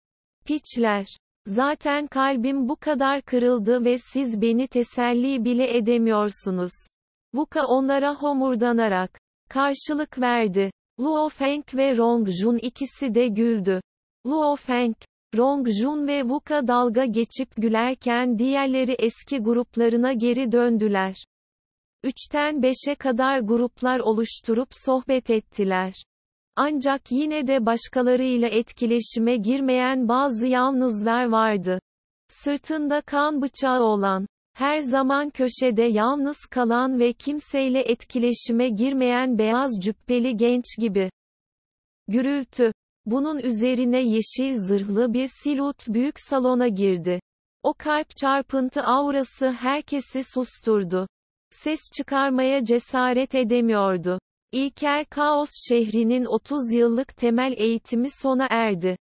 Piçler. Zaten kalbim bu kadar kırıldı ve siz beni teselli bile edemiyorsunuz. Vuka onlara homurdanarak karşılık verdi. Luo Feng ve Rong Jun ikisi de güldü. Luo Feng, Rong Jun ve Vuka dalga geçip gülerken diğerleri eski gruplarına geri döndüler. 3'ten 5'e kadar gruplar oluşturup sohbet ettiler. Ancak yine de başkalarıyla etkileşime girmeyen bazı yalnızlar vardı. Sırtında kan bıçağı olan, her zaman köşede yalnız kalan ve kimseyle etkileşime girmeyen beyaz cübbeli genç gibi. Gürültü. Bunun üzerine yeşil zırhlı bir silüet büyük salona girdi. O kalp çarpıntı aurası herkesi susturdu. Ses çıkarmaya cesaret edemiyordu. İlkel Kaos şehrinin 30 yıllık temel eğitimi sona erdi.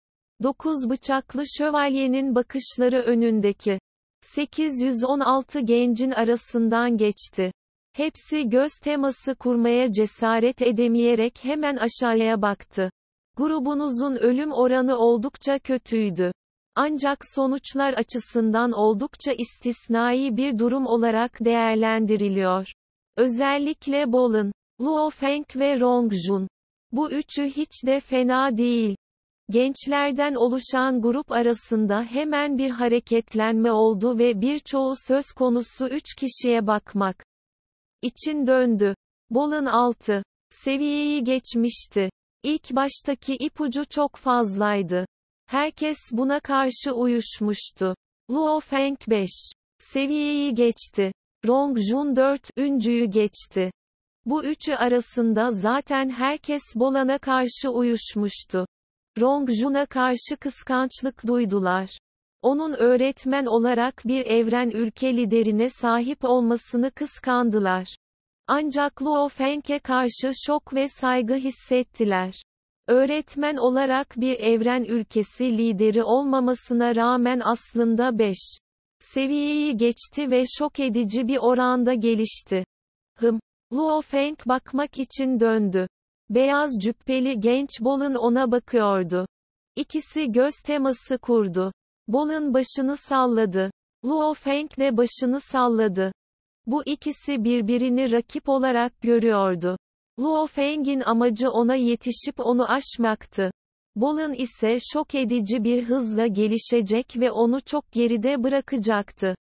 9 bıçaklı şövalyenin bakışları önündeki 816 gencin arasından geçti. Hepsi göz teması kurmaya cesaret edemeyerek hemen aşağıya baktı. Grubunuzun ölüm oranı oldukça kötüydü. Ancak sonuçlar açısından oldukça istisnai bir durum olarak değerlendiriliyor. Özellikle Bolin, Luo Feng ve Rong Jun. Bu üçü hiç de fena değil. Gençlerden oluşan grup arasında hemen bir hareketlenme oldu ve birçoğu söz konusu 3 kişiye bakmak için döndü. Bolin 6 seviyeyi geçmişti. İlk baştaki ipucu çok fazlaydı. Herkes buna karşı uyuşmuştu. Luo Feng 5 seviyeyi geçti. Rong Jun 4 üncüyü geçti. Bu üçü arasında zaten herkes Bolan'a karşı uyuşmuştu. Rong Jun'a karşı kıskançlık duydular. Onun öğretmen olarak bir evren ülke liderine sahip olmasını kıskandılar. Ancak Luo Feng'e karşı şok ve saygı hissettiler. Öğretmen olarak bir evren ülkesi lideri olmamasına rağmen aslında 5 seviyeyi geçti ve şok edici bir oranda gelişti. Luo Feng bakmak için döndü. Beyaz cübbeli genç Bolin ona bakıyordu. İkisi göz teması kurdu. Bolin başını salladı. Luo Feng de başını salladı. Bu ikisi birbirini rakip olarak görüyordu. Luo Feng'in amacı ona yetişip onu aşmaktı. Bolin ise şok edici bir hızla gelişecek ve onu çok geride bırakacaktı.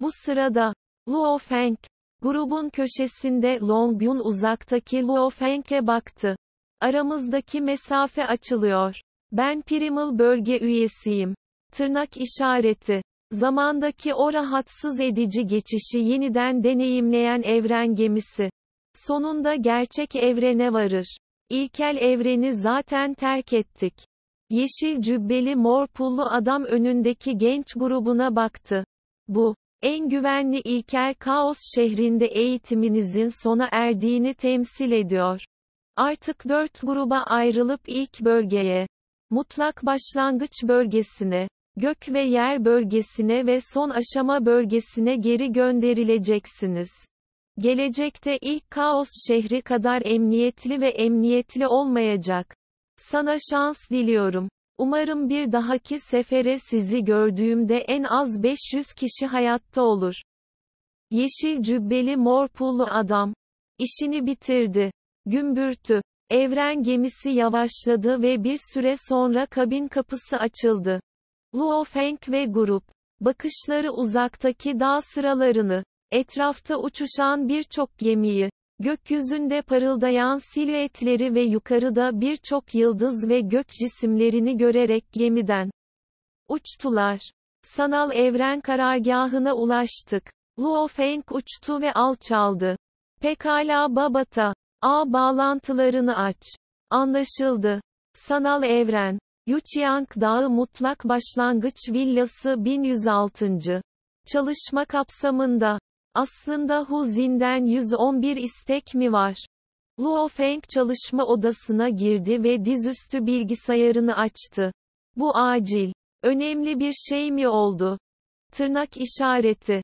Bu sırada, Luo Feng, grubun köşesinde Long Yun uzaktaki Luo Feng'e baktı. Aramızdaki mesafe açılıyor. Ben Primal bölge üyesiyim. Tırnak işareti. Zamandaki o rahatsız edici geçişi yeniden deneyimleyen evren gemisi. Sonunda gerçek evrene varır. İlkel evreni zaten terk ettik. Yeşil cübbeli mor pullu adam önündeki genç grubuna baktı. Bu, en güvenli ilkel kaos şehrinde eğitiminizin sona erdiğini temsil ediyor. Artık 4 gruba ayrılıp ilk bölgeye, mutlak başlangıç bölgesine, gök ve yer bölgesine ve son aşama bölgesine geri gönderileceksiniz. Gelecekte ilk kaos şehri kadar emniyetli ve emniyetli olmayacak. Sana şans diliyorum. Umarım bir dahaki sefere sizi gördüğümde en az 500 kişi hayatta olur. Yeşil cübbeli mor pullu adam. İşini bitirdi. Gümbürtü. Evren gemisi yavaşladı ve bir süre sonra kabin kapısı açıldı. Luo Feng ve grup. Bakışları uzaktaki dağ sıralarını, etrafta uçuşan birçok gemiyi, gökyüzünde parıldayan silüetleri ve yukarıda birçok yıldız ve gök cisimlerini görerek gemiden uçtular. Sanal evren karargahına ulaştık. Luo Feng uçtu ve alçaldı. Pekala Babata. Ağ bağlantılarını aç. Anlaşıldı. Sanal evren. Yuchiang Dağı Mutlak Başlangıç Villası 1106. Çalışma kapsamında. Aslında Hu Zin'den 111 istek mi var? Luo Feng çalışma odasına girdi ve dizüstü bilgisayarını açtı. Bu acil. Önemli bir şey mi oldu? Tırnak işareti.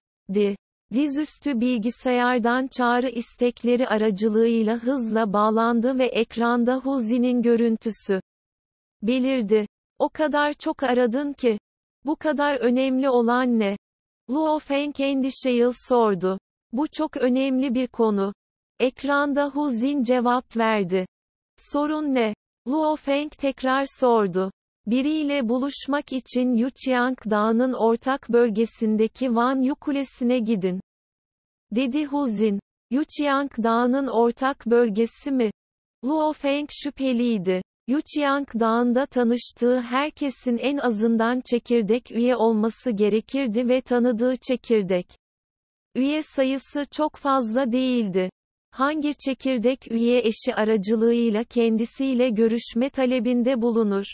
Dizüstü bilgisayardan çağrı istekleri aracılığıyla hızla bağlandı ve ekranda Hu Zin'in görüntüsü belirdi. O kadar çok aradın ki. Bu kadar önemli olan ne? Luo Feng endişeyle sordu. Bu çok önemli bir konu. Ekranda Hu Jin cevap verdi. Sorun ne? Luo Feng tekrar sordu. Biriyle buluşmak için Yuqiang Dağı'nın ortak bölgesindeki Wan Yu Kulesi'ne gidin. Dedi Hu Jin. Yuqiang Dağı'nın ortak bölgesi mi? Luo Feng şüpheliydi. Yuqiang Dağı'nda tanıştığı herkesin en azından çekirdek üye olması gerekirdi ve tanıdığı çekirdek üye sayısı çok fazla değildi. Hangi çekirdek üye eşi aracılığıyla kendisiyle görüşme talebinde bulunur?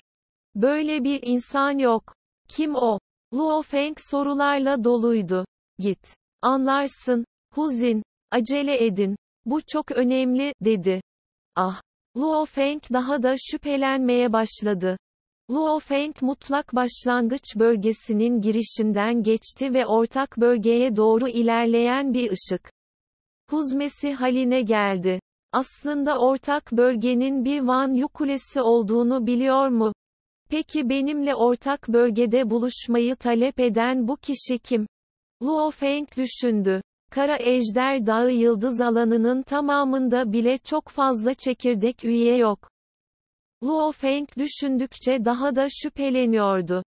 Böyle bir insan yok. Kim o? Luo Feng sorularla doluydu. Git. Anlarsın. Hu Jin. Acele edin. Bu çok önemli, dedi. Ah. Luo Feng daha da şüphelenmeye başladı. Luo Feng mutlak başlangıç bölgesinin girişinden geçti ve ortak bölgeye doğru ilerleyen bir ışık huzmesi haline geldi. Aslında ortak bölgenin bir Wan Yu Kulesi olduğunu biliyor mu? Peki benimle ortak bölgede buluşmayı talep eden bu kişi kim? Luo Feng düşündü. Kara Ejder Dağı yıldız alanının tamamında bile çok fazla çekirdek üye yok. Luo Feng düşündükçe daha da şüpheleniyordu.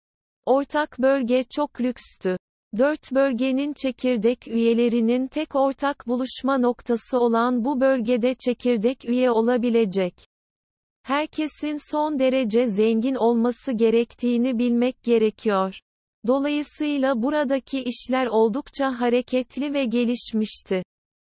Ortak bölge çok lükstü. 4 bölgenin çekirdek üyelerinin tek ortak buluşma noktası olan bu bölgede çekirdek üye olabilecek herkesin son derece zengin olması gerektiğini bilmek gerekiyor. Dolayısıyla buradaki işler oldukça hareketli ve gelişmişti.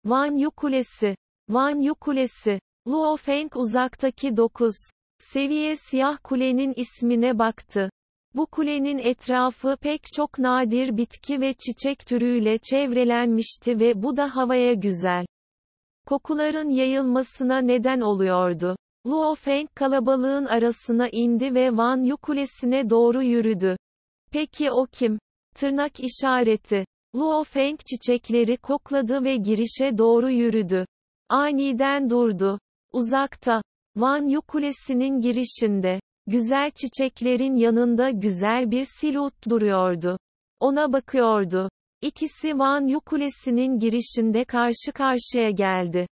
Wan Yu Kulesi. Wan Yu Kulesi. Luo Feng uzaktaki 9 seviye siyah kulenin ismine baktı. Bu kulenin etrafı pek çok nadir bitki ve çiçek türüyle çevrelenmişti ve bu da havaya güzel kokuların yayılmasına neden oluyordu. Luo Feng kalabalığın arasına indi ve Wan Yu Kulesi'ne doğru yürüdü. Peki o kim? Tırnak işareti. Luo Feng çiçekleri kokladı ve girişe doğru yürüdü. Aniden durdu. Uzakta, Wan Yu Kulesi'nin girişinde, güzel çiçeklerin yanında güzel bir silüet duruyordu. Ona bakıyordu. İkisi Wan Yu Kulesi'nin girişinde karşı karşıya geldi.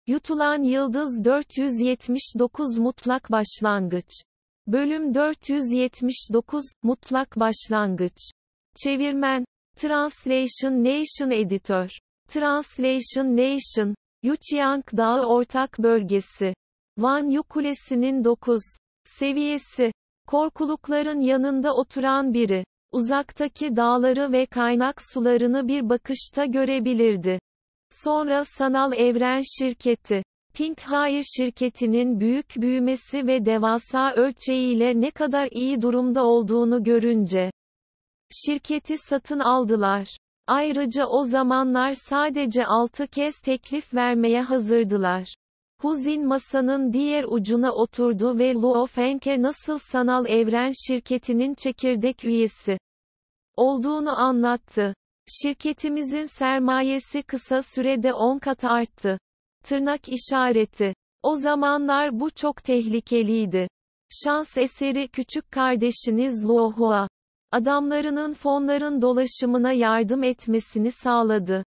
Yutulan Yıldız 479 Mutlak Başlangıç. Bölüm 479, Mutlak Başlangıç. Çevirmen, Translation Nation Editör. Translation Nation, Yuqiang Dağı Ortak Bölgesi. Wan Yu Kulesi'nin 9 seviyesi. Korkulukların yanında oturan biri, uzaktaki dağları ve kaynak sularını bir bakışta görebilirdi. Sonra sanal evren şirketi, Pinghire şirketinin büyük büyümesi ve devasa ölçeğiyle ne kadar iyi durumda olduğunu görünce, şirketi satın aldılar. Ayrıca o zamanlar sadece 6 kez teklif vermeye hazırdılar. Hu Jin masanın diğer ucuna oturdu ve Luo Feng'e nasıl sanal evren şirketinin çekirdek üyesi olduğunu anlattı. Şirketimizin sermayesi kısa sürede 10 kat arttı. Tırnak işareti. O zamanlar bu çok tehlikeliydi. Şans eseri küçük kardeşiniz Luo Hua, adamlarının fonların dolaşımına yardım etmesini sağladı.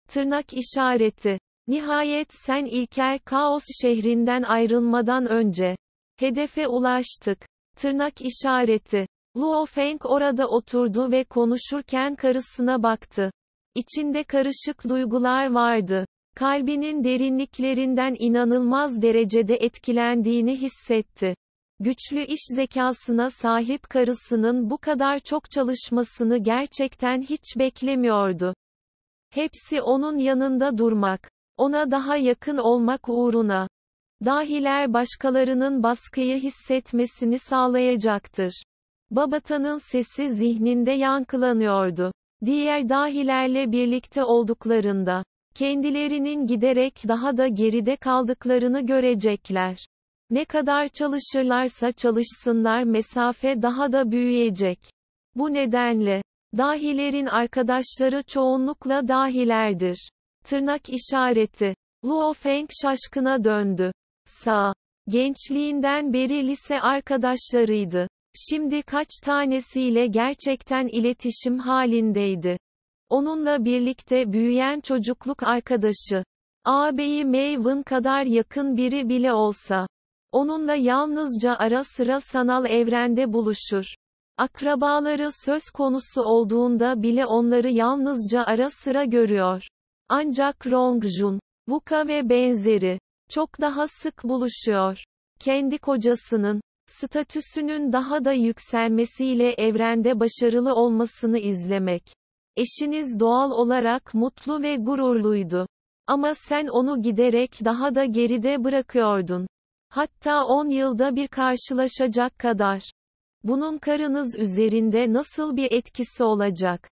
Tırnak işareti. Nihayet sen ilkel Kaos şehrinden ayrılmadan önce hedefe ulaştık. Tırnak işareti. Luo Feng orada oturdu ve konuşurken karısına baktı. İçinde karışık duygular vardı. Kalbinin derinliklerinden inanılmaz derecede etkilendiğini hissetti. Güçlü iş zekasına sahip karısının bu kadar çok çalışmasını gerçekten hiç beklemiyordu. Hepsi onun yanında durmak, ona daha yakın olmak uğruna. Dahiler başkalarının baskıyı hissetmesini sağlayacaktır. Babata'nın sesi zihninde yankılanıyordu. Diğer dahilerle birlikte olduklarında, kendilerinin giderek daha da geride kaldıklarını görecekler. Ne kadar çalışırlarsa çalışsınlar mesafe daha da büyüyecek. Bu nedenle, dahilerin arkadaşları çoğunlukla dahilerdir. Tırnak işareti. Luo Feng şaşkına döndü. Gençliğinden beri lise arkadaşlarıydı. Şimdi kaç tanesiyle gerçekten iletişim halindeydi. Onunla birlikte büyüyen çocukluk arkadaşı, ağabeyi Maven kadar yakın biri bile olsa, onunla yalnızca ara sıra sanal evrende buluşur. Akrabaları söz konusu olduğunda bile onları yalnızca ara sıra görüyor. Ancak Rongjun, Vuka ve benzeri, çok daha sık buluşuyor. Kendi kocasının, statüsünün daha da yükselmesiyle evrende başarılı olmasını izlemek. Eşiniz doğal olarak mutlu ve gururluydu. Ama sen onu giderek daha da geride bırakıyordun. Hatta 10 yılda bir karşılaşacak kadar. Bunun karınız üzerinde nasıl bir etkisi olacak?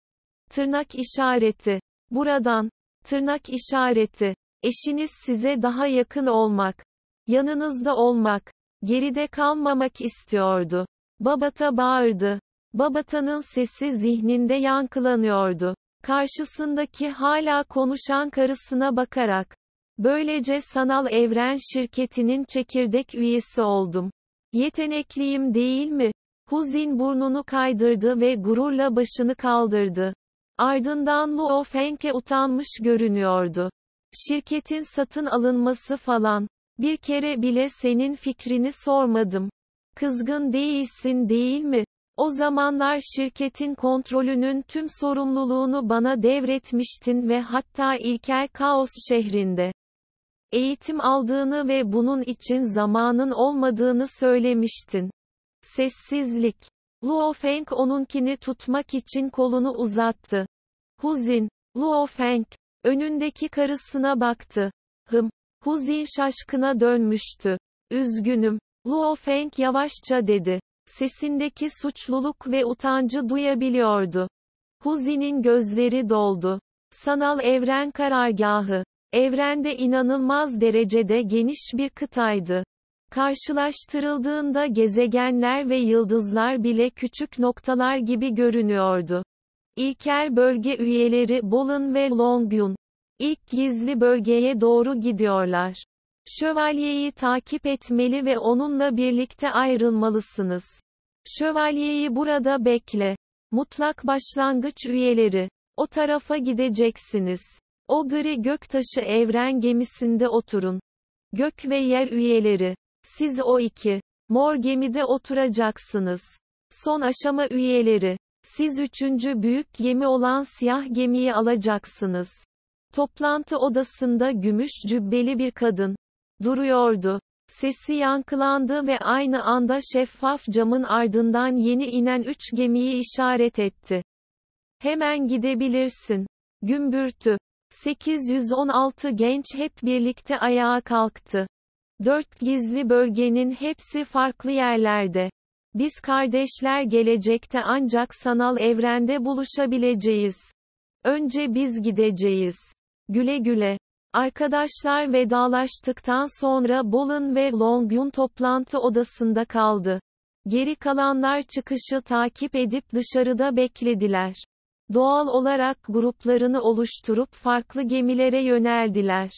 Tırnak işareti. Buradan, tırnak işareti. Eşiniz size daha yakın olmak, yanınızda olmak, geride kalmamak istiyordu. Babata bağırdı. Babata'nın sesi zihninde yankılanıyordu. Karşısındaki hala konuşan karısına bakarak. Böylece sanal evren şirketinin çekirdek üyesi oldum. Yetenekliyim değil mi? Huzin burnunu kaydırdı ve gururla başını kaldırdı. Ardından Luo Feng'e utanmış görünüyordu. Şirketin satın alınması falan. Bir kere bile senin fikrini sormadım. Kızgın değilsin değil mi? O zamanlar şirketin kontrolünün tüm sorumluluğunu bana devretmiştin ve hatta ilkel Kaos şehrinde eğitim aldığını ve bunun için zamanın olmadığını söylemiştin. Sessizlik. Luo Feng onunkini tutmak için kolunu uzattı. Huzin, Luo Feng, önündeki karısına baktı. Huzin şaşkına dönmüştü. Üzgünüm. Luo Feng yavaşça dedi. Sesindeki suçluluk ve utancı duyabiliyordu. Huzi'nin gözleri doldu. Sanal evren karargahı. Evrende inanılmaz derecede geniş bir kıtaydı. Karşılaştırıldığında gezegenler ve yıldızlar bile küçük noktalar gibi görünüyordu. İlkel bölge üyeleri Bolin ve Longyun, İlk gizli bölgeye doğru gidiyorlar. Şövalyeyi takip etmeli ve onunla birlikte ayrılmalısınız. Şövalyeyi burada bekle. Mutlak başlangıç üyeleri. O tarafa gideceksiniz. O gri göktaşı evren gemisinde oturun. Gök ve yer üyeleri. Siz o iki mor gemide oturacaksınız. Son aşama üyeleri. Siz üçüncü büyük gemi olan siyah gemiyi alacaksınız. Toplantı odasında gümüş cübbeli bir kadın duruyordu. Sesi yankılandı ve aynı anda şeffaf camın ardından yeni inen 3 gemiyi işaret etti. Hemen gidebilirsin. Gümbürtü. 816 genç hep birlikte ayağa kalktı. 4 gizli bölgenin hepsi farklı yerlerde. Biz kardeşler gelecekte ancak sanal evrende buluşabileceğiz. Önce biz gideceğiz. Güle güle. Arkadaşlar vedalaştıktan sonra Bolin ve Longyun toplantı odasında kaldı. Geri kalanlar çıkışı takip edip dışarıda beklediler. Doğal olarak gruplarını oluşturup farklı gemilere yöneldiler.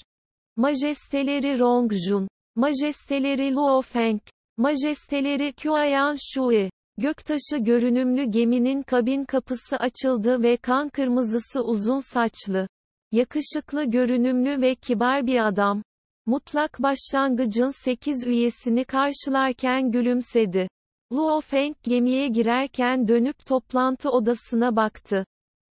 Majesteleri Rongjun, Majesteleri Luo Feng, Majesteleri Kuayan Shui. Göktaşı görünümlü geminin kabin kapısı açıldı ve kan kırmızısı uzun saçlı, yakışıklı görünümlü ve kibar bir adam, mutlak başlangıcın 8 üyesini karşılarken gülümsedi. Luo Feng gemiye girerken dönüp toplantı odasına baktı.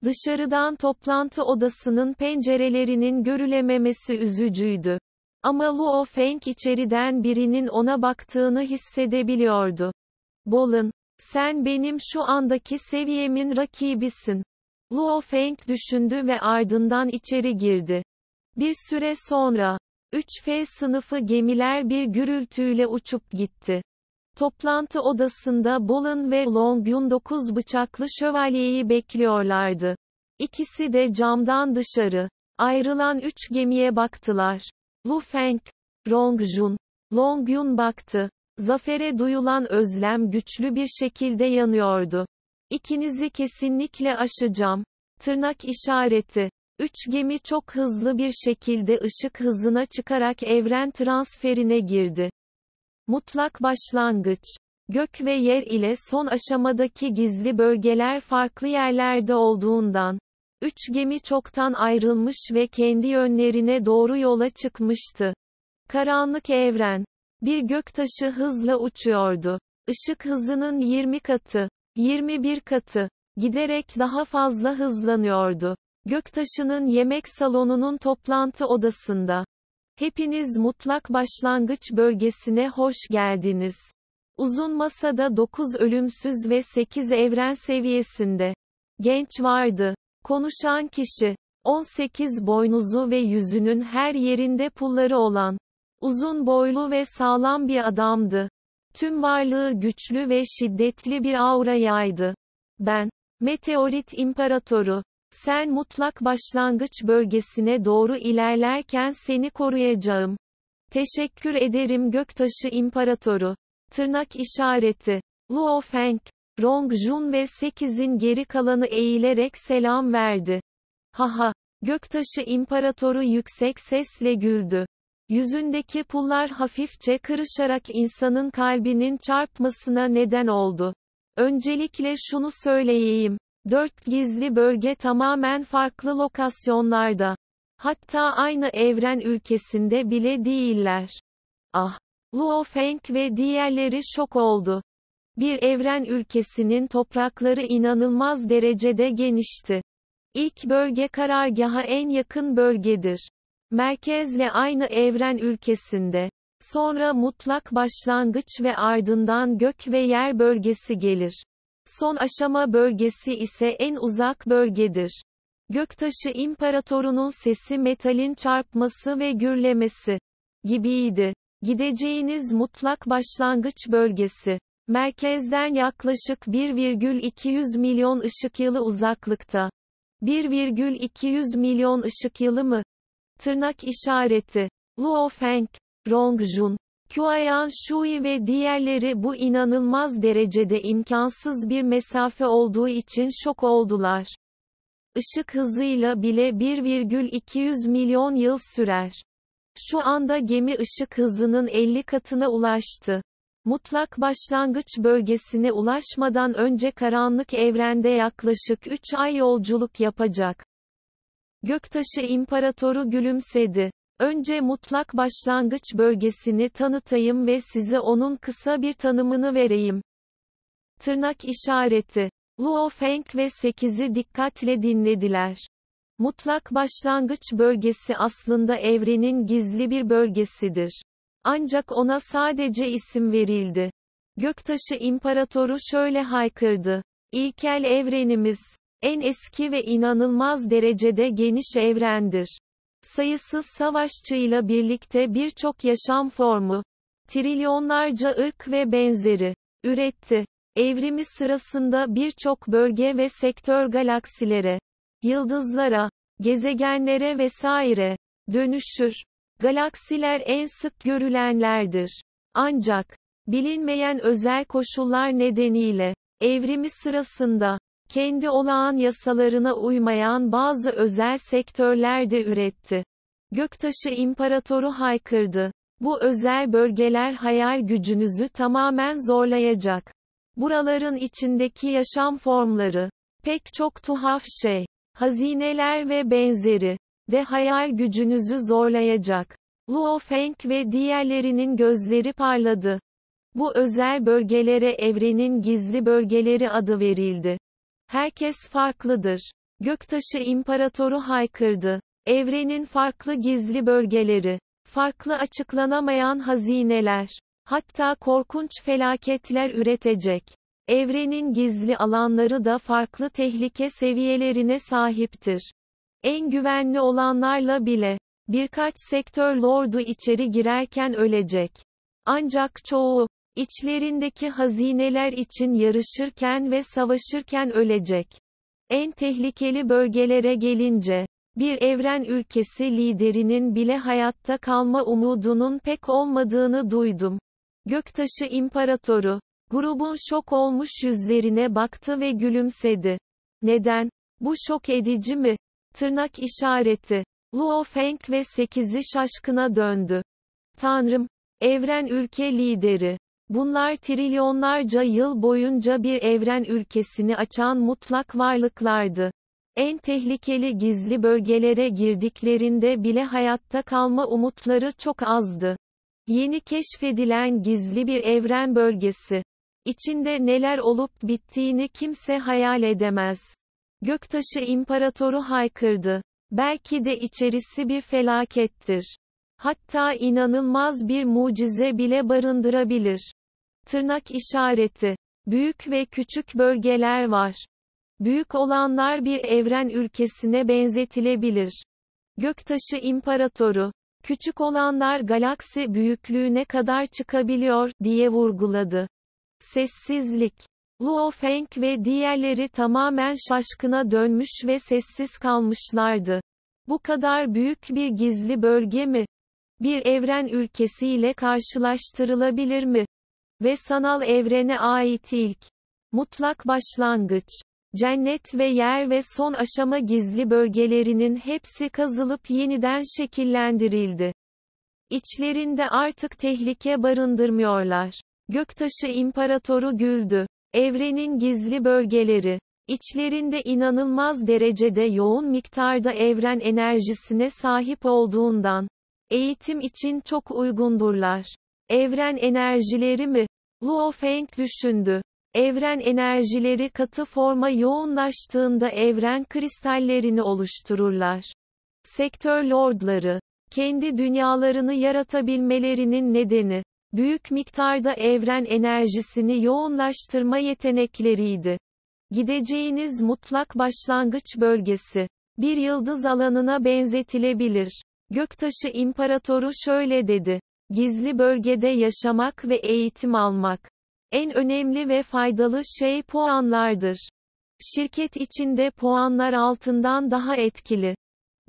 Dışarıdan toplantı odasının pencerelerinin görülememesi üzücüydü. Ama Luo Feng içeriden birinin ona baktığını hissedebiliyordu. Bolin, sen benim şu andaki seviyemin rakibisin. Luo Feng düşündü ve ardından içeri girdi. Bir süre sonra, 3F sınıfı gemiler bir gürültüyle uçup gitti. Toplantı odasında Bolin ve Longyun 9 bıçaklı şövalyeyi bekliyorlardı. İkisi de camdan dışarı ayrılan 3 gemiye baktılar. Lu Feng, Rongjun, Longyun baktı. Zafere duyulan özlem güçlü bir şekilde yanıyordu. İkinizi kesinlikle aşacağım. Tırnak işareti. 3 gemi çok hızlı bir şekilde ışık hızına çıkarak evren transferine girdi. Mutlak başlangıç. Gök ve yer ile son aşamadaki gizli bölgeler farklı yerlerde olduğundan, 3 gemi çoktan ayrılmış ve kendi yönlerine doğru yola çıkmıştı. Karanlık evren. Bir göktaşı hızla uçuyordu. Işık hızının 20 katı, 21 katı, giderek daha fazla hızlanıyordu. Göktaşı'nın yemek salonunun toplantı odasında. Hepiniz mutlak başlangıç bölgesine hoş geldiniz. Uzun masada 9 ölümsüz ve 8 evren seviyesinde genç vardı. Konuşan kişi, 18 boynuzu ve yüzünün her yerinde pulları olan, uzun boylu ve sağlam bir adamdı. Tüm varlığı güçlü ve şiddetli bir aura yaydı. Ben, Meteorit İmparatoru, sen mutlak başlangıç bölgesine doğru ilerlerken seni koruyacağım. Teşekkür ederim Göktaşı İmparatoru. Tırnak işareti. Luo Feng, Rong Jun ve 8'in geri kalanı eğilerek selam verdi. Haha, Göktaşı İmparatoru yüksek sesle güldü. Yüzündeki pullar hafifçe kırışarak insanın kalbinin çarpmasına neden oldu. Öncelikle şunu söyleyeyim. 4 gizli bölge tamamen farklı lokasyonlarda. Hatta aynı evren ülkesinde bile değiller. Ah! Luo Feng ve diğerleri şok oldu. Bir evren ülkesinin toprakları inanılmaz derecede genişti. İlk bölge karargaha en yakın bölgedir. Merkezle aynı evren ülkesinde. Sonra mutlak başlangıç ve ardından gök ve yer bölgesi gelir. Son aşama bölgesi ise en uzak bölgedir. Göktaşı İmparatorunun sesi metalin çarpması ve gürlemesi gibiydi. Gideceğiniz mutlak başlangıç bölgesi, merkezden yaklaşık 1,200 milyon ışık yılı uzaklıkta. 1,200 milyon ışık yılı mı? Tırnak işareti. Luo Feng, Rong Jun, Kuayan Shui ve diğerleri bu inanılmaz derecede imkansız bir mesafe olduğu için şok oldular. Işık hızıyla bile 1,200 milyon yıl sürer. Şu anda gemi ışık hızının 50 katına ulaştı. Mutlak başlangıç bölgesine ulaşmadan önce karanlık evrende yaklaşık 3 ay yolculuk yapacak. Göktaşı İmparatoru gülümsedi. Önce mutlak başlangıç bölgesini tanıtayım ve size onun kısa bir tanımını vereyim. Tırnak işareti. Luo Feng ve 8'i dikkatle dinlediler. Mutlak başlangıç bölgesi aslında evrenin gizli bir bölgesidir. Ancak ona sadece isim verildi. Göktaşı İmparatoru şöyle haykırdı. İlkel evrenimiz, en eski ve inanılmaz derecede geniş evrendir. Sayısız savaşçıyla birlikte birçok yaşam formu, trilyonlarca ırk ve benzeri üretti. Evrimi sırasında birçok bölge ve sektör galaksilere, yıldızlara, gezegenlere vesaire dönüşür. Galaksiler en sık görülenlerdir. Ancak, bilinmeyen özel koşullar nedeniyle, evrimi sırasında, kendi olağan yasalarına uymayan bazı özel sektörler de üretti. Göktaşı İmparatoru haykırdı. Bu özel bölgeler hayal gücünüzü tamamen zorlayacak. Buraların içindeki yaşam formları, pek çok tuhaf şey, hazineler ve benzeri de hayal gücünüzü zorlayacak. Luo Feng ve diğerlerinin gözleri parladı. Bu özel bölgelere evrenin gizli bölgeleri adı verildi. Herkes farklıdır. Göktaşı İmparatoru haykırdı. Evrenin farklı gizli bölgeleri, farklı açıklanamayan hazineler, hatta korkunç felaketler üretecek. Evrenin gizli alanları da farklı tehlike seviyelerine sahiptir. En güvenli olanlarla bile, birkaç sektör lordu içeri girerken ölecek. Ancak çoğu, içlerindeki hazineler için yarışırken ve savaşırken ölecek. En tehlikeli bölgelere gelince, bir evren ülkesi liderinin bile hayatta kalma umudunun pek olmadığını duydum. Göktaşı İmparatoru, grubun şok olmuş yüzlerine baktı ve gülümsedi. Neden? Bu şok edici mi? Tırnak işareti. Luo Feng ve 8'i şaşkına döndü. Tanrım, evren ülke lideri. Bunlar trilyonlarca yıl boyunca bir evren ülkesini açan mutlak varlıklardı. En tehlikeli gizli bölgelere girdiklerinde bile hayatta kalma umutları çok azdı. Yeni keşfedilen gizli bir evren bölgesi. İçinde neler olup bittiğini kimse hayal edemez. Göktaşı İmparatoru haykırdı. Belki de içerisi bir felakettir. Hatta inanılmaz bir mucize bile barındırabilir. Tırnak işareti. Büyük ve küçük bölgeler var. Büyük olanlar bir evren ülkesine benzetilebilir. Göktaşı İmparatoru, küçük olanlar galaksi büyüklüğüne kadar çıkabiliyor, diye vurguladı. Sessizlik. Luo Feng ve diğerleri tamamen şaşkına dönmüş ve sessiz kalmışlardı. Bu kadar büyük bir gizli bölge mi? Bir evren ülkesiyle karşılaştırılabilir mi? Ve sanal evrene ait ilk mutlak başlangıç. Cennet ve yer ve son aşama gizli bölgelerinin hepsi kazılıp yeniden şekillendirildi. İçlerinde artık tehlike barındırmıyorlar. Göktaşı İmparatoru güldü. Evrenin gizli bölgeleri, içlerinde inanılmaz derecede yoğun miktarda evren enerjisine sahip olduğundan, eğitim için çok uygundurlar. Evren enerjileri mi? Luo Feng düşündü. Evren enerjileri katı forma yoğunlaştığında evren kristallerini oluştururlar. Sektör lordları, kendi dünyalarını yaratabilmelerinin nedeni, büyük miktarda evren enerjisini yoğunlaştırma yetenekleriydi. Gideceğiniz mutlak başlangıç bölgesi, bir yıldız alanına benzetilebilir. Göktaşı İmparatoru şöyle dedi. Gizli bölgede yaşamak ve eğitim almak. En önemli ve faydalı şey puanlardır. Şirket içinde puanlar altından daha etkili.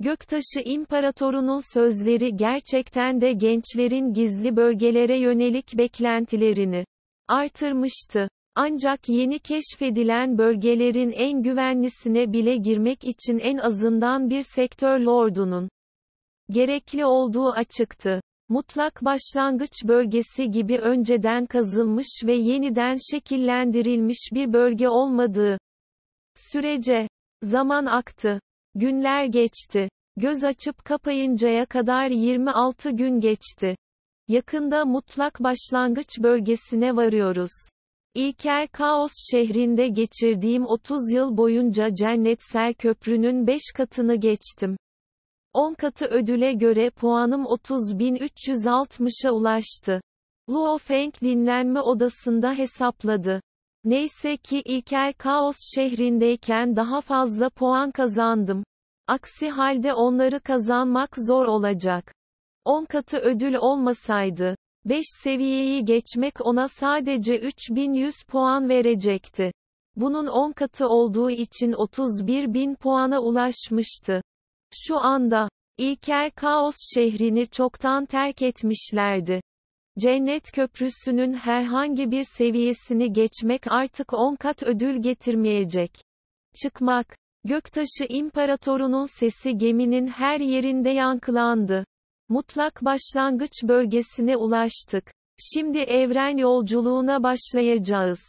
Göktaşı İmparatoru'nun sözleri gerçekten de gençlerin gizli bölgelere yönelik beklentilerini artırmıştı. Ancak yeni keşfedilen bölgelerin en güvenlisine bile girmek için en azından bir sektör lordunun gerekli olduğu açıktı. Mutlak başlangıç bölgesi gibi önceden kazılmış ve yeniden şekillendirilmiş bir bölge olmadığı sürece zaman aktı. Günler geçti. Göz açıp kapayıncaya kadar 26 gün geçti. Yakında mutlak başlangıç bölgesine varıyoruz. İlkel Kaos şehrinde geçirdiğim 30 yıl boyunca cennetsel köprünün 5 katını geçtim. 10 katı ödüle göre puanım 30.360'a ulaştı. Luo Feng dinlenme odasında hesapladı. Neyse ki ilkel Kaos şehrindeyken daha fazla puan kazandım. Aksi halde onları kazanmak zor olacak. 10 katı ödül olmasaydı, 5 seviyeyi geçmek ona sadece 3100 puan verecekti. Bunun 10 katı olduğu için 31.000 puana ulaşmıştı. Şu anda, ilkel Kaos şehrini çoktan terk etmişlerdi. Cennet Köprüsü'nün herhangi bir seviyesini geçmek artık 10 kat ödül getirmeyecek. Çıkmak. Göktaşı İmparatoru'nun sesi geminin her yerinde yankılandı. Mutlak başlangıç bölgesine ulaştık. Şimdi evren yolculuğuna başlayacağız.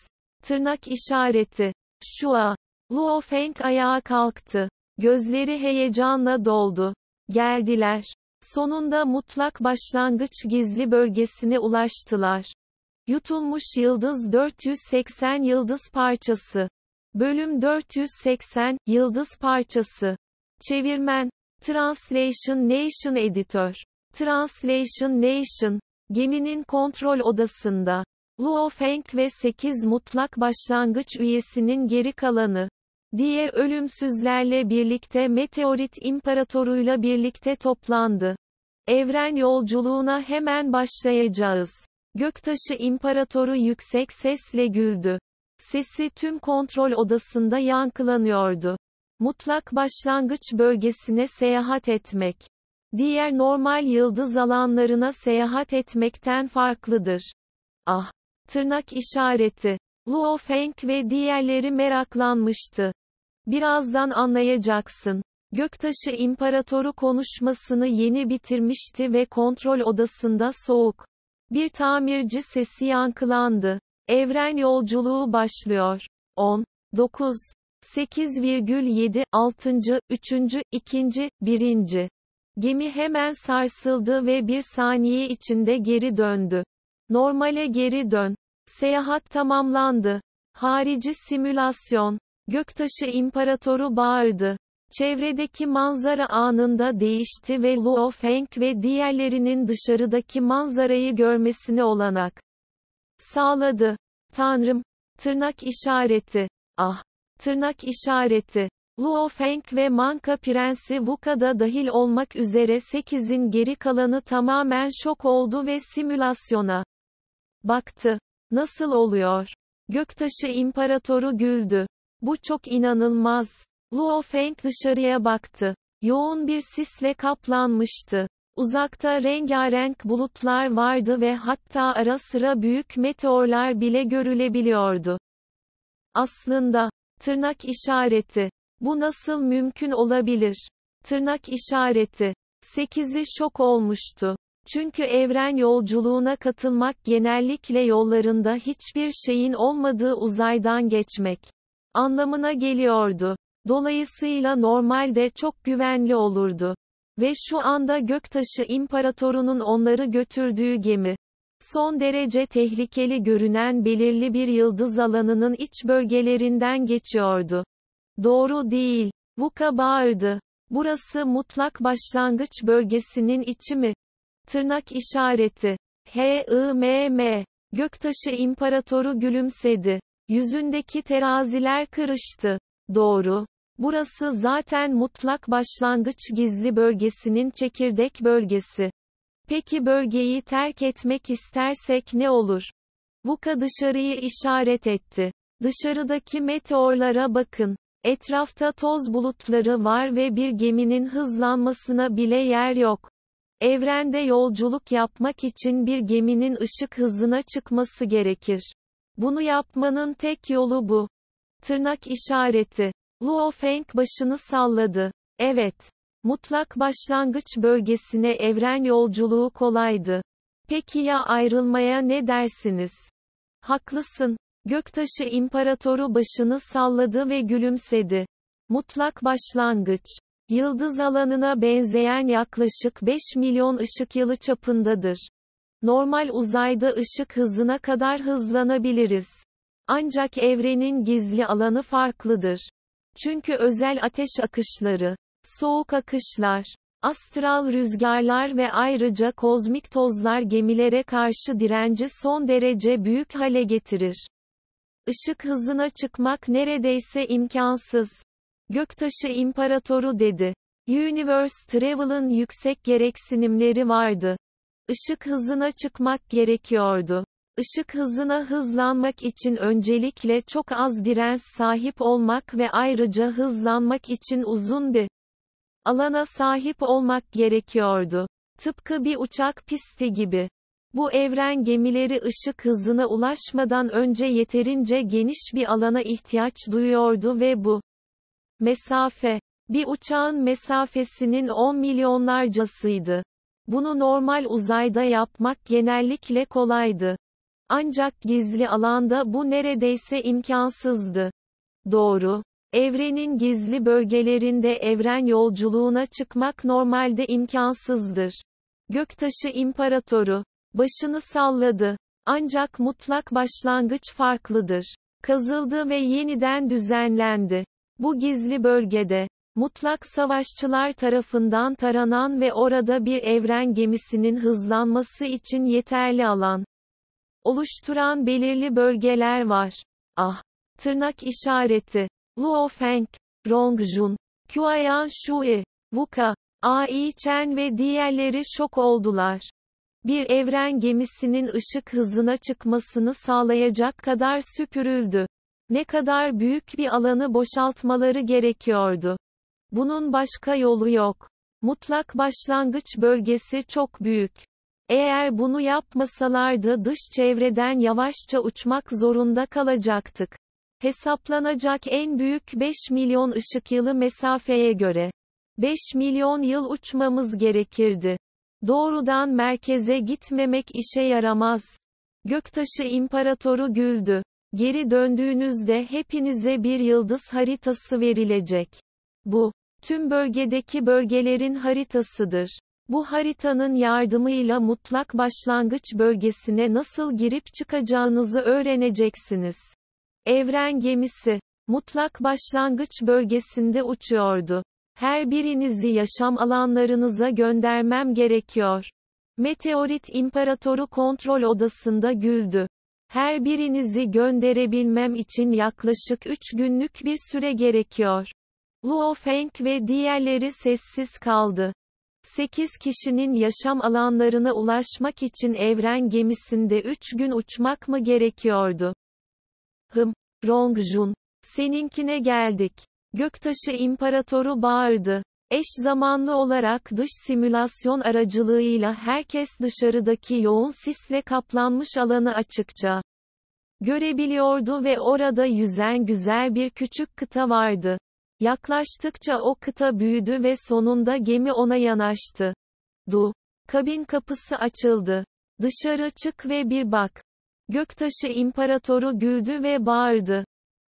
Tırnak işareti. Şua. Luo Feng ayağa kalktı. Gözleri heyecanla doldu. Geldiler. Sonunda mutlak başlangıç gizli bölgesine ulaştılar. Yutulmuş Yıldız 480 Yıldız Parçası. Bölüm 480, Yıldız Parçası. Çevirmen. Translation Nation Editör. Translation Nation. Geminin kontrol odasında. Luo Feng ve 8 mutlak başlangıç üyesinin geri kalanı. Diğer ölümsüzlerle birlikte Meteorit İmparatoru'yla birlikte toplandı. Evren yolculuğuna hemen başlayacağız. Göktaşı İmparatoru yüksek sesle güldü. Sesi tüm kontrol odasında yankılanıyordu. Mutlak başlangıç bölgesine seyahat etmek. Diğer normal yıldız alanlarına seyahat etmekten farklıdır. Ah! Tırnak işareti. Luo Feng ve diğerleri meraklanmıştı. Birazdan anlayacaksın. Göktaşı İmparatoru konuşmasını yeni bitirmişti ve kontrol odasında soğuk Bir tamirci sesi yankılandı. Evren yolculuğu başlıyor. 10, 9, 8,7, 6. 3. 2. 1. Gemi hemen sarsıldı ve bir saniye içinde geri döndü. Normale geri dön. Seyahat tamamlandı. Harici simülasyon. Göktaşı İmparatoru bağırdı. Çevredeki manzara anında değişti ve Luo Feng ve diğerlerinin dışarıdaki manzarayı görmesine olanak sağladı. Tanrım! Tırnak işareti. Ah! Tırnak işareti. Luo Feng ve Manka Prensi Wuka'da dahil olmak üzere 8'in geri kalanı tamamen şok oldu ve simülasyona baktı. Nasıl oluyor? Göktaşı İmparatoru güldü. Bu çok inanılmaz. Luo Feng dışarıya baktı. Yoğun bir sisle kaplanmıştı. Uzakta rengarenk bulutlar vardı ve hatta ara sıra büyük meteorlar bile görülebiliyordu. Aslında, tırnak işareti. Bu nasıl mümkün olabilir? Tırnak işareti. 8'i şok olmuştu. Çünkü evren yolculuğuna katılmak genellikle yollarında hiçbir şeyin olmadığı uzaydan geçmek anlamına geliyordu. Dolayısıyla normalde çok güvenli olurdu. Ve şu anda Göktaşı İmparatoru'nun onları götürdüğü gemi, son derece tehlikeli görünen belirli bir yıldız alanının iç bölgelerinden geçiyordu. Doğru değil. Wuka bağırdı. Burası mutlak başlangıç bölgesinin içi mi? Tırnak işareti. H-I-M-M. Göktaşı İmparatoru gülümsedi. Yüzündeki teraziler kırıştı. Doğru. Burası zaten mutlak başlangıç gizli bölgesinin çekirdek bölgesi. Peki bölgeyi terk etmek istersek ne olur? Wuka dışarıyı işaret etti. Dışarıdaki meteorlara bakın. Etrafta toz bulutları var ve bir geminin hızlanmasına bile yer yok. Evrende yolculuk yapmak için bir geminin ışık hızına çıkması gerekir. Bunu yapmanın tek yolu bu. Tırnak işareti. Luo Feng başını salladı. Evet. Mutlak başlangıç bölgesine evren yolculuğu kolaydı. Peki ya ayrılmaya ne dersiniz? Haklısın. Göktaşı İmparatoru başını salladı ve gülümsedi. Mutlak başlangıç. Yıldız alanına benzeyen yaklaşık 5 milyon ışık yılı çapındadır. Normal uzayda ışık hızına kadar hızlanabiliriz. Ancak evrenin gizli alanı farklıdır. Çünkü özel ateş akışları, soğuk akışlar, astral rüzgarlar ve ayrıca kozmik tozlar gemilere karşı direnci son derece büyük hale getirir. Işık hızına çıkmak neredeyse imkansız. Göktaşı İmparatoru dedi. Universe Travel'ın yüksek gereksinimleri vardı. Işık hızına çıkmak gerekiyordu. Işık hızına hızlanmak için öncelikle çok az direnç sahip olmak ve ayrıca hızlanmak için uzun bir alana sahip olmak gerekiyordu. Tıpkı bir uçak pisti gibi. Bu evren gemileri ışık hızına ulaşmadan önce yeterince geniş bir alana ihtiyaç duyuyordu ve bu mesafe, bir uçağın mesafesinin 10 milyonlarcasıydı. Bunu normal uzayda yapmak genellikle kolaydı. Ancak gizli alanda bu neredeyse imkansızdı. Doğru. Evrenin gizli bölgelerinde evren yolculuğuna çıkmak normalde imkansızdır. Göktaşı İmparatoru başını salladı. Ancak mutlak başlangıç farklıdır. Kazıldı ve yeniden düzenlendi. Bu gizli bölgede, mutlak savaşçılar tarafından taranan ve orada bir evren gemisinin hızlanması için yeterli alan oluşturan belirli bölgeler var. Ah! Tırnak işareti. Luo Feng, Rongjun, Kuayan Shui, Wuka, Ai Chen ve diğerleri şok oldular. Bir evren gemisinin ışık hızına çıkmasını sağlayacak kadar süpürüldü. Ne kadar büyük bir alanı boşaltmaları gerekiyordu. Bunun başka yolu yok. Mutlak başlangıç bölgesi çok büyük. Eğer bunu yapmasalardı dış çevreden yavaşça uçmak zorunda kalacaktık. Hesaplanacak en büyük 5 milyon ışık yılı mesafeye göre 5 milyon yıl uçmamız gerekirdi. Doğrudan merkeze gitmemek işe yaramaz. Göktaşı İmparatoru güldü. Geri döndüğünüzde hepinize bir yıldız haritası verilecek. Bu, tüm bölgedeki bölgelerin haritasıdır. Bu haritanın yardımıyla mutlak başlangıç bölgesine nasıl girip çıkacağınızı öğreneceksiniz. Evren gemisi, mutlak başlangıç bölgesinde uçuyordu. Her birinizi yaşam alanlarınıza göndermem gerekiyor. Meteorit İmparatoru kontrol odasında güldü. Her birinizi gönderebilmem için yaklaşık 3 günlük bir süre gerekiyor. Luo Feng ve diğerleri sessiz kaldı. 8 kişinin yaşam alanlarına ulaşmak için evren gemisinde 3 gün uçmak mı gerekiyordu? Rongjun, seninkine geldik. Göktaşı İmparatoru bağırdı. Eş zamanlı olarak dış simülasyon aracılığıyla herkes dışarıdaki yoğun sisle kaplanmış alanı açıkça görebiliyordu ve orada yüzen güzel bir küçük kıta vardı. Yaklaştıkça o kıta büyüdü ve sonunda gemi ona yanaştı. Kabin kapısı açıldı. Dışarı çık ve bir bak. Göktaşı İmparatoru güldü ve bağırdı.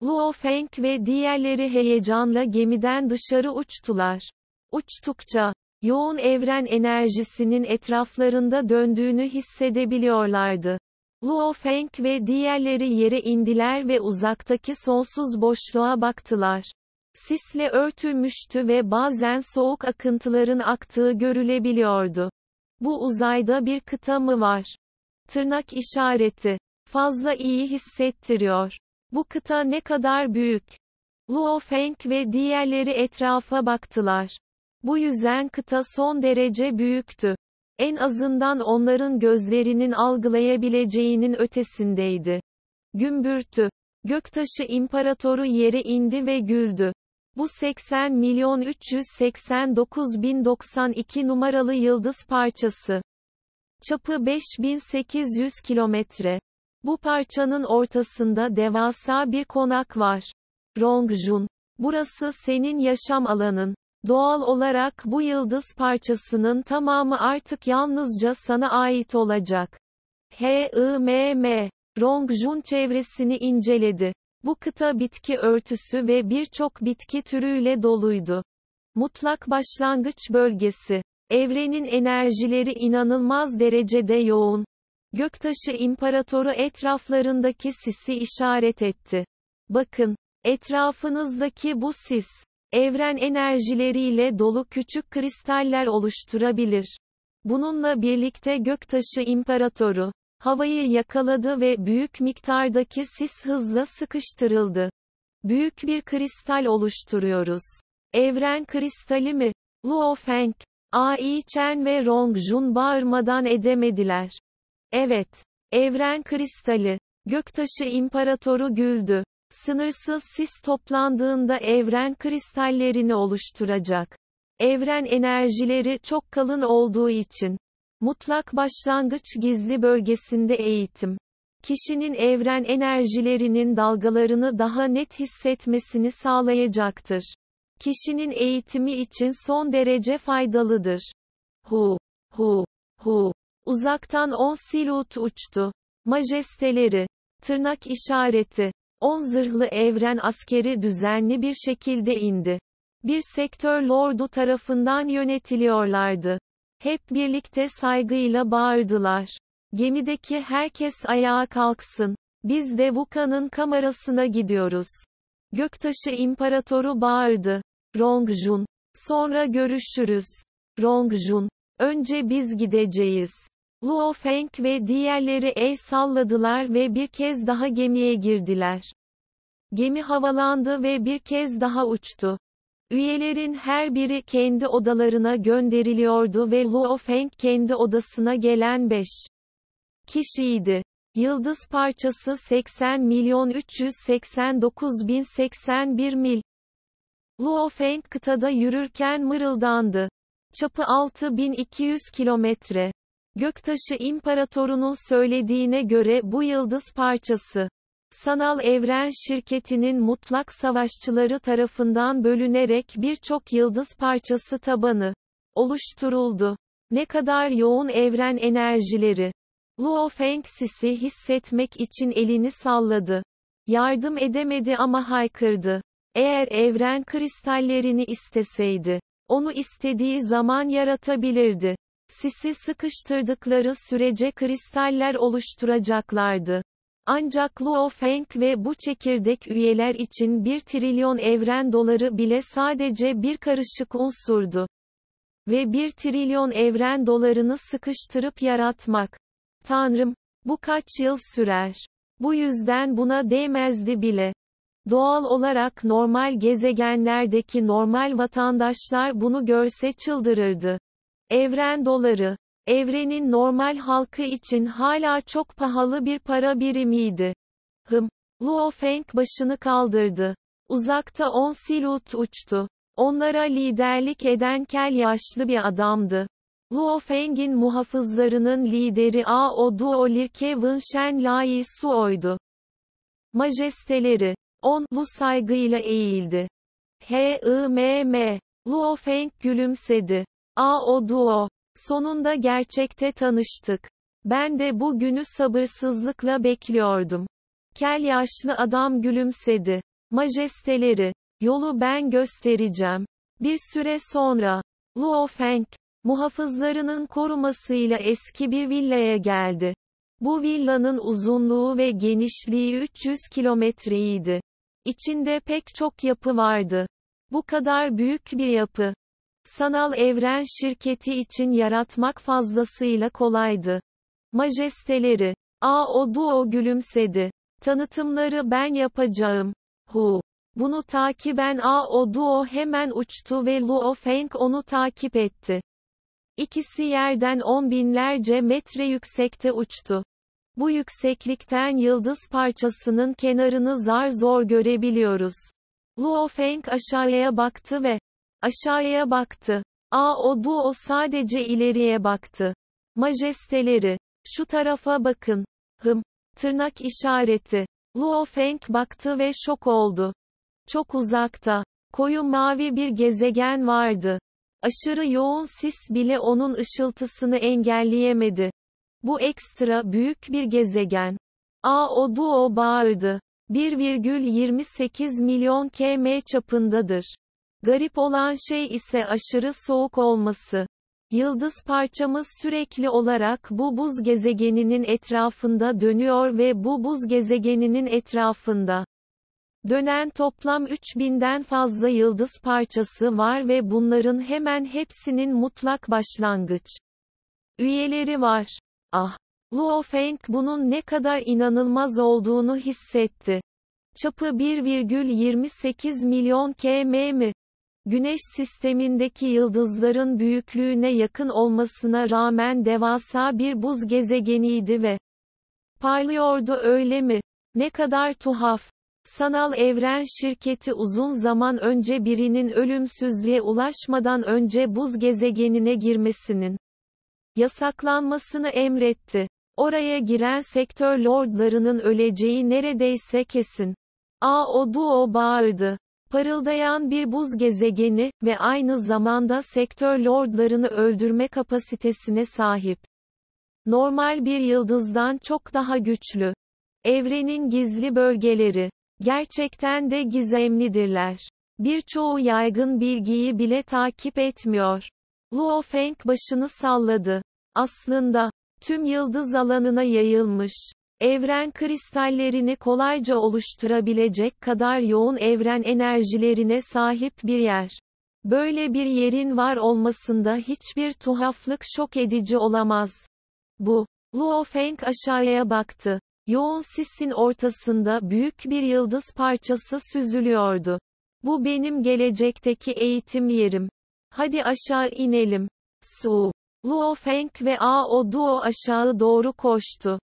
Luo Feng ve diğerleri heyecanla gemiden dışarı uçtular. Uçtukça, yoğun evren enerjisinin etraflarında döndüğünü hissedebiliyorlardı. Luo Feng ve diğerleri yere indiler ve uzaktaki sonsuz boşluğa baktılar. Sisle örtülmüştü ve bazen soğuk akıntıların aktığı görülebiliyordu. Bu uzayda bir kıta mı var? Tırnak işareti. Fazla iyi hissettiriyor. Bu kıta ne kadar büyük? Luo Feng ve diğerleri etrafa baktılar. Bu yüzen kıta son derece büyüktü. En azından onların gözlerinin algılayabileceğinin ötesindeydi. Gümbürtü. Göktaşı İmparatoru yere indi ve güldü. Bu 80.389.092 numaralı yıldız parçası. Çapı 5800 kilometre. Bu parçanın ortasında devasa bir konak var. Rongjun, burası senin yaşam alanın. Doğal olarak bu yıldız parçasının tamamı artık yalnızca sana ait olacak. Rongjun çevresini inceledi. Bu kıta bitki örtüsü ve birçok bitki türüyle doluydu. Mutlak başlangıç bölgesi. Evrenin enerjileri inanılmaz derecede yoğun. Göktaşı İmparatoru etraflarındaki sisi işaret etti. Bakın, etrafınızdaki bu sis, evren enerjileriyle dolu küçük kristaller oluşturabilir. Bununla birlikte Göktaşı İmparatoru, havayı yakaladı ve büyük miktardaki sis hızla sıkıştırıldı. Büyük bir kristal oluşturuyoruz. Evren kristali mi? Luo Feng, Ai Chen ve Rongjun bağırmadan edemediler. Evet. Evren kristali. Göktaşı İmparatoru güldü. Sınırsız sis toplandığında evren kristallerini oluşturacak. Evren enerjileri çok kalın olduğu için. Mutlak başlangıç gizli bölgesinde eğitim. Kişinin evren enerjilerinin dalgalarını daha net hissetmesini sağlayacaktır. Kişinin eğitimi için son derece faydalıdır. Uzaktan 10 silüt uçtu. Majesteleri. Tırnak işareti. 10 zırhlı evren askeri düzenli bir şekilde indi. Bir sektör lordu tarafından yönetiliyorlardı. Hep birlikte saygıyla bağırdılar. Gemideki herkes ayağa kalksın. Biz de Vuka'nın kamerasına gidiyoruz. Göktaşı İmparatoru bağırdı. Rongjun. Sonra görüşürüz. Rongjun. Önce biz gideceğiz. Luo Feng ve diğerleri el salladılar ve bir kez daha gemiye girdiler. Gemi havalandı ve bir kez daha uçtu. Üyelerin her biri kendi odalarına gönderiliyordu ve Luo Feng kendi odasına gelen 5 kişiydi. Yıldız parçası 80.389.081 mil. Luo Feng kıtada yürürken mırıldandı. Çapı 6200 kilometre. Göktaşı İmparatoru'nun söylediğine göre bu yıldız parçası, sanal evren şirketinin mutlak savaşçıları tarafından bölünerek birçok yıldız parçası tabanı oluşturuldu. Ne kadar yoğun evren enerjileri. Luo Feng sisi hissetmek için elini salladı. Yardım edemedi ama haykırdı. Eğer evren kristallerini isteseydi, onu istediği zaman yaratabilirdi. Sisi sıkıştırdıkları sürece kristaller oluşturacaklardı. Ancak Luo Feng ve bu çekirdek üyeler için 1 trilyon evren doları bile sadece bir karışık unsurdu. Ve 1 trilyon evren dolarını sıkıştırıp yaratmak. Tanrım, bu kaç yıl sürer? Bu yüzden buna değmezdi bile. Doğal olarak normal gezegenlerdeki normal vatandaşlar bunu görse çıldırırdı. Evren doları, evrenin normal halkı için hala çok pahalı bir para birimiydi. Luo Feng başını kaldırdı. Uzakta 10 silüt uçtu. Onlara liderlik eden kel yaşlı bir adamdı. Luo Feng'in muhafızlarının lideri Ao Duo Lirke Wenshen Lai Suo'ydu. Majesteleri, Lu saygıyla eğildi. Luo Feng gülümsedi. Ao Duo, sonunda gerçekte tanıştık. Ben de bu günü sabırsızlıkla bekliyordum. Kel yaşlı adam gülümsedi. Majesteleri, yolu ben göstereceğim. Bir süre sonra, Luo Feng, muhafızlarının korumasıyla eski bir villaya geldi. Bu villanın uzunluğu ve genişliği 300 kilometreydi. İçinde pek çok yapı vardı. Bu kadar büyük bir yapı, sanal evren şirketi için yaratmak fazlasıyla kolaydı. Majesteleri, Ao Duo gülümsedi. Tanıtımları ben yapacağım. Bunu takiben Ao Duo hemen uçtu ve Luo Feng onu takip etti. İkisi yerden 10 binlerce metre yüksekte uçtu. Bu yükseklikten yıldız parçasının kenarını zar zor görebiliyoruz. Luo Feng aşağıya baktı ve aşağıya baktı. Ao Duo sadece ileriye baktı. Majesteleri, şu tarafa bakın. Tırnak işareti. Luo Feng baktı ve şok oldu. Çok uzakta, koyu mavi bir gezegen vardı. Aşırı yoğun sis bile onun ışıltısını engelleyemedi. Bu ekstra büyük bir gezegen. Ao Duo bağırdı. 1,28 milyon km çapındadır. Garip olan şey ise aşırı soğuk olması. Yıldız parçamız sürekli olarak bu buz gezegeninin etrafında dönüyor ve bu buz gezegeninin etrafında dönen toplam 3000'den fazla yıldız parçası var ve bunların hemen hepsinin mutlak başlangıç üyeleri var. Luo Feng bunun ne kadar inanılmaz olduğunu hissetti. Çapı 1,28 milyon km mi? Güneş sistemindeki yıldızların büyüklüğüne yakın olmasına rağmen devasa bir buz gezegeniydi ve parlıyordu, öyle mi? Ne kadar tuhaf. Sanal evren şirketi uzun zaman önce birinin ölümsüzlüğe ulaşmadan önce buz gezegenine girmesinin yasaklanmasını emretti. Oraya giren sektör lordlarının öleceği neredeyse kesin. Ao Duo bağırdı. Parıldayan bir buz gezegeni ve aynı zamanda sektör lordlarını öldürme kapasitesine sahip. Normal bir yıldızdan çok daha güçlü. Evrenin gizli bölgeleri gerçekten de gizemlidirler. Birçoğu yaygın bilgiyi bile takip etmiyor. Luo Feng başını salladı. Aslında tüm yıldız alanına yayılmış, evren kristallerini kolayca oluşturabilecek kadar yoğun evren enerjilerine sahip bir yer. Böyle bir yerin var olmasında hiçbir tuhaflık şok edici olamaz. Luo Feng aşağıya baktı. Yoğun sisin ortasında büyük bir yıldız parçası süzülüyordu. Bu benim gelecekteki eğitim yerim. Hadi aşağı inelim. Luo Feng ve Ao Duo aşağı doğru koştu.